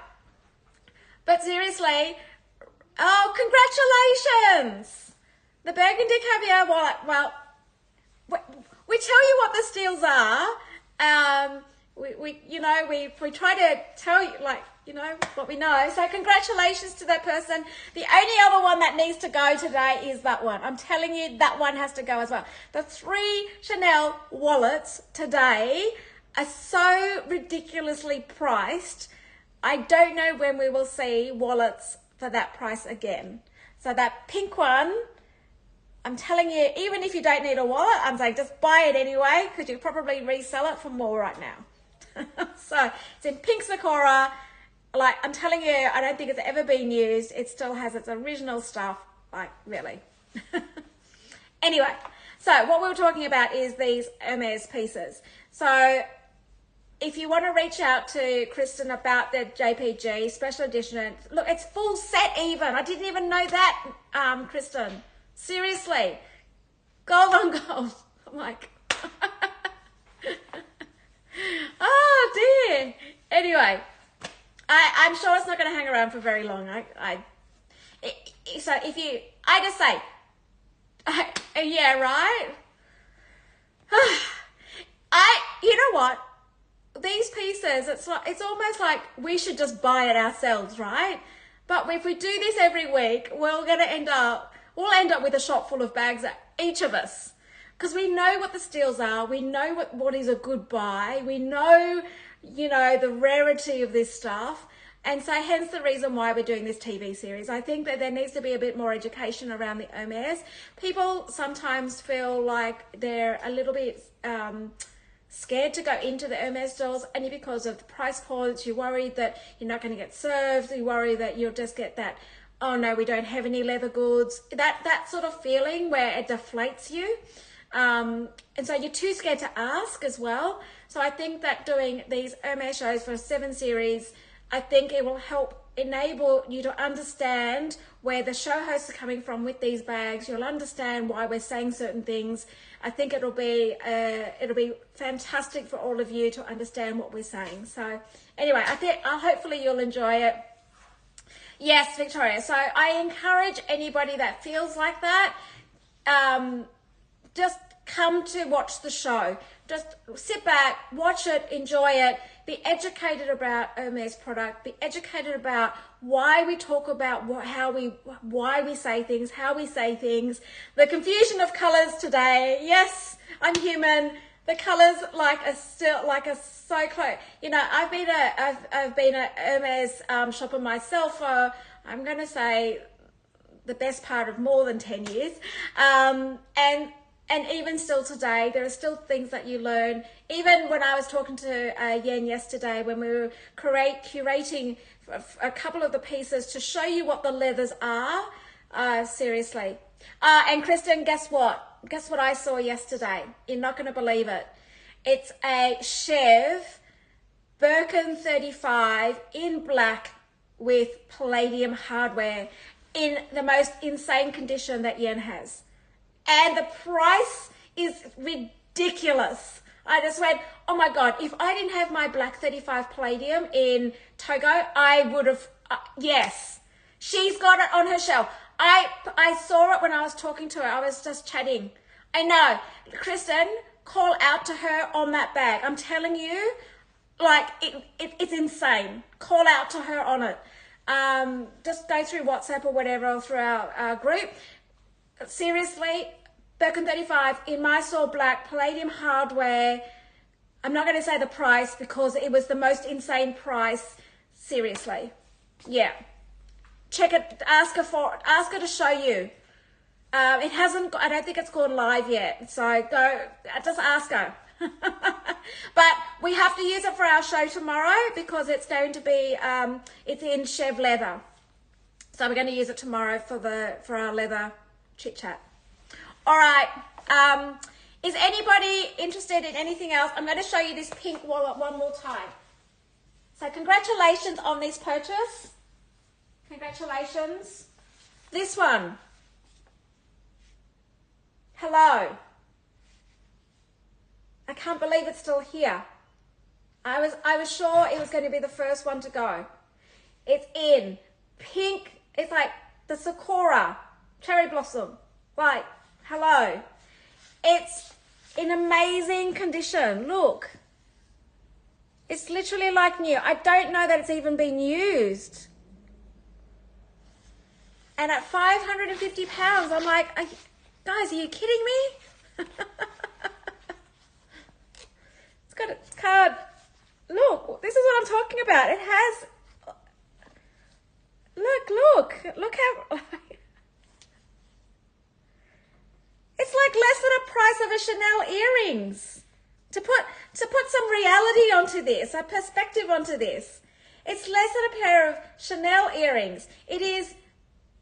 but seriously, oh, congratulations! The Burgundy Caviar wallet. Well, we tell you what the steals are. We try to tell you, like, you know, what we know. So congratulations to that person. The only other one that needs to go today is that one. I'm telling you, that one has to go as well. The 3 Chanel wallets today are so ridiculously priced. I don't know when we will see wallets for that price again. So that pink one, I'm telling you, even if you don't need a wallet, I'm saying just buy it anyway, because you probably resell it for more right now. So it's in pink Sakura. Like, I'm telling you, I don't think it's ever been used. It still has its original stuff. Like, really. Anyway, so what we were talking about is these Hermes pieces. So if you want to reach out to Kristen about the JPG special edition, look, it's full set even. I didn't even know that, Kristen. Seriously. Gold on gold. I'm like, oh dear. Anyway, I'm sure it's not going to hang around for very long. So if you, I just say, yeah, right? You know what? These pieces, it's almost like we should just buy it ourselves, right? But if we do this every week, we'll end up with a shop full of bags, each of us. Because we know what the steals are. We know what is a good buy. We know, you know, the rarity of this stuff. And so hence the reason why we're doing this TV series. I think that there needs to be a bit more education around the Hermes. People sometimes feel like they're a little bit scared to go into the Hermes stores, only because of the price points. You're worried that you're not going to get served. You worry that you'll just get that, oh no, we don't have any leather goods. That sort of feeling where it deflates you. And so you're too scared to ask as well. So I think that doing these Hermes shows for 7 series, I think it will help enable you to understand where the show hosts are coming from with these bags. You'll understand why we're saying certain things. I think it'll be fantastic for all of you to understand what we're saying. So anyway, I think hopefully you'll enjoy it. Yes, Victoria. So I encourage anybody that feels like that, just come to watch the show. Just sit back, watch it, enjoy it, be educated about Hermes product, be educated about why we talk about why we say things, how we say things, the confusion of colors today. Yes, I'm human. The colors are so close. You know, I've been a Hermes shopper myself for, I'm going to say, the best part of more than 10 years. And even still today, there are still things that you learn. Even when I was talking to Yen yesterday, when we were curating a couple of the pieces to show you what the leathers are, seriously. And Kristen, guess what? Guess what I saw yesterday? You're not going to believe it. It's a Chev Birkin 35 in black with palladium hardware in the most insane condition that Yen has. And the price is ridiculous. I just went, oh my God, if I didn't have my black 35 palladium in Togo, I would have, yes. She's got it on her shelf. I saw it when I was talking to her. I was just chatting. I know. Kristen, call out to her on that bag. I'm telling you, like, it's insane. Call out to her on it. Just go through WhatsApp or whatever, or through our group. Seriously, Birkin 35 in Mysore black, palladium hardware. I'm not going to say the price because it was the most insane price. Seriously. Yeah. Check it, ask her to show you. It hasn't, I don't think it's gone live yet. So go, just ask her. But we have to use it for our show tomorrow because it's going to be, it's in Chev leather. So we're going to use it tomorrow for our leather chit chat. All right. Is anybody interested in anything else? I'm going to show you this pink wallet one more time. So congratulations on this purchase. Congratulations. This one. Hello. I can't believe it's still here. I was sure it was going to be the first one to go. It's in pink. It's like the Sakura cherry blossom. Like, hello. It's in amazing condition. Look. It's literally like new. I don't know that it's even been used. And at £550, I'm like, guys, are you kidding me? It's got its card. Look, this is what I'm talking about. It has, look how, it's like less than a price of a Chanel earrings. To put some reality onto this, a perspective onto this. It's less than a pair of Chanel earrings. It is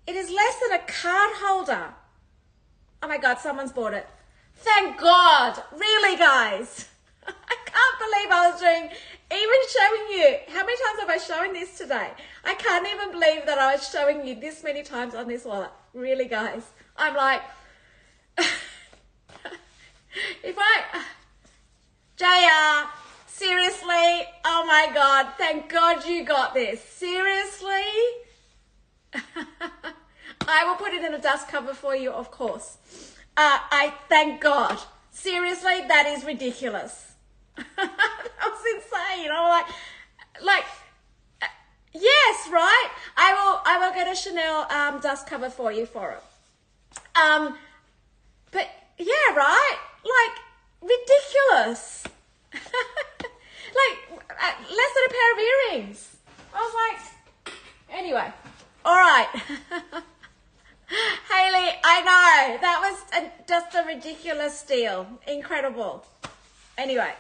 less than a card holder. Oh my God, someone's bought it. Thank God. Really, guys? I can't believe I was even showing you. How many times have I shown this today? I can't even believe that I was showing you this many times on this wallet. Really, guys? I'm like, JR, seriously? Oh my God, thank God you got this. Seriously? I will put it in a dust cover for you, of course. I thank God. Seriously, that is ridiculous. That was insane. I'm like, yes, right? I will get a Chanel dust cover for you for it. But yeah, right? Like, ridiculous. Like, less than a pair of earrings. I was like, anyway, all right. Haley, I know, that was just a ridiculous steal. Incredible. Anyway.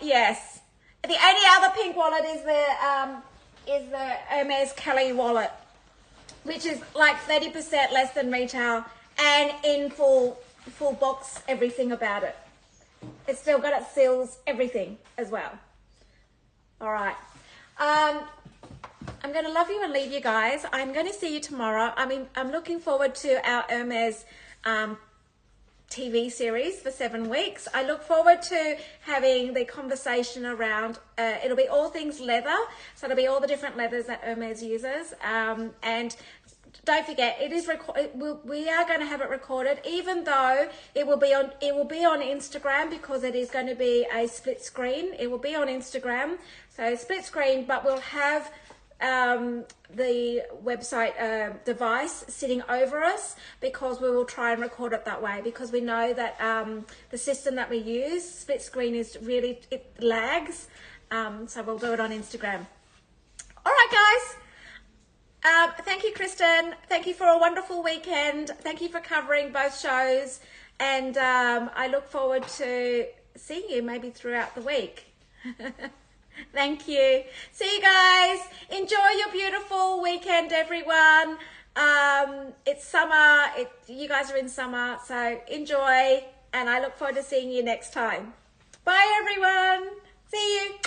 Yes. The only other pink wallet is the Hermes Kelly wallet, which is like 30% less than retail and in full box, everything about it. It's still got its seals, everything as well. All right. I'm going to love you and leave you guys. I'm going to see you tomorrow. I'm looking forward to our Hermes TV series for 7 weeks. I look forward to having the conversation around, it'll be all things leather. So it'll be all the different leathers that Hermes uses. And don't forget, it is we are going to have it recorded, even though it will be on Instagram, because it is going to be a split screen. It will be on Instagram, so split screen, but we'll have the website device sitting over us, because we will try and record it that way, because we know that the system that we use, split screen, is really, it lags. So we'll do it on Instagram. All right, guys. Thank you, Kristen. Thank you for a wonderful weekend. Thank you for covering both shows. And I look forward to seeing you maybe throughout the week. Thank you. See you guys. Enjoy your beautiful weekend, everyone. It's summer. You guys are in summer, so enjoy. And I look forward to seeing you next time. Bye, everyone. See you.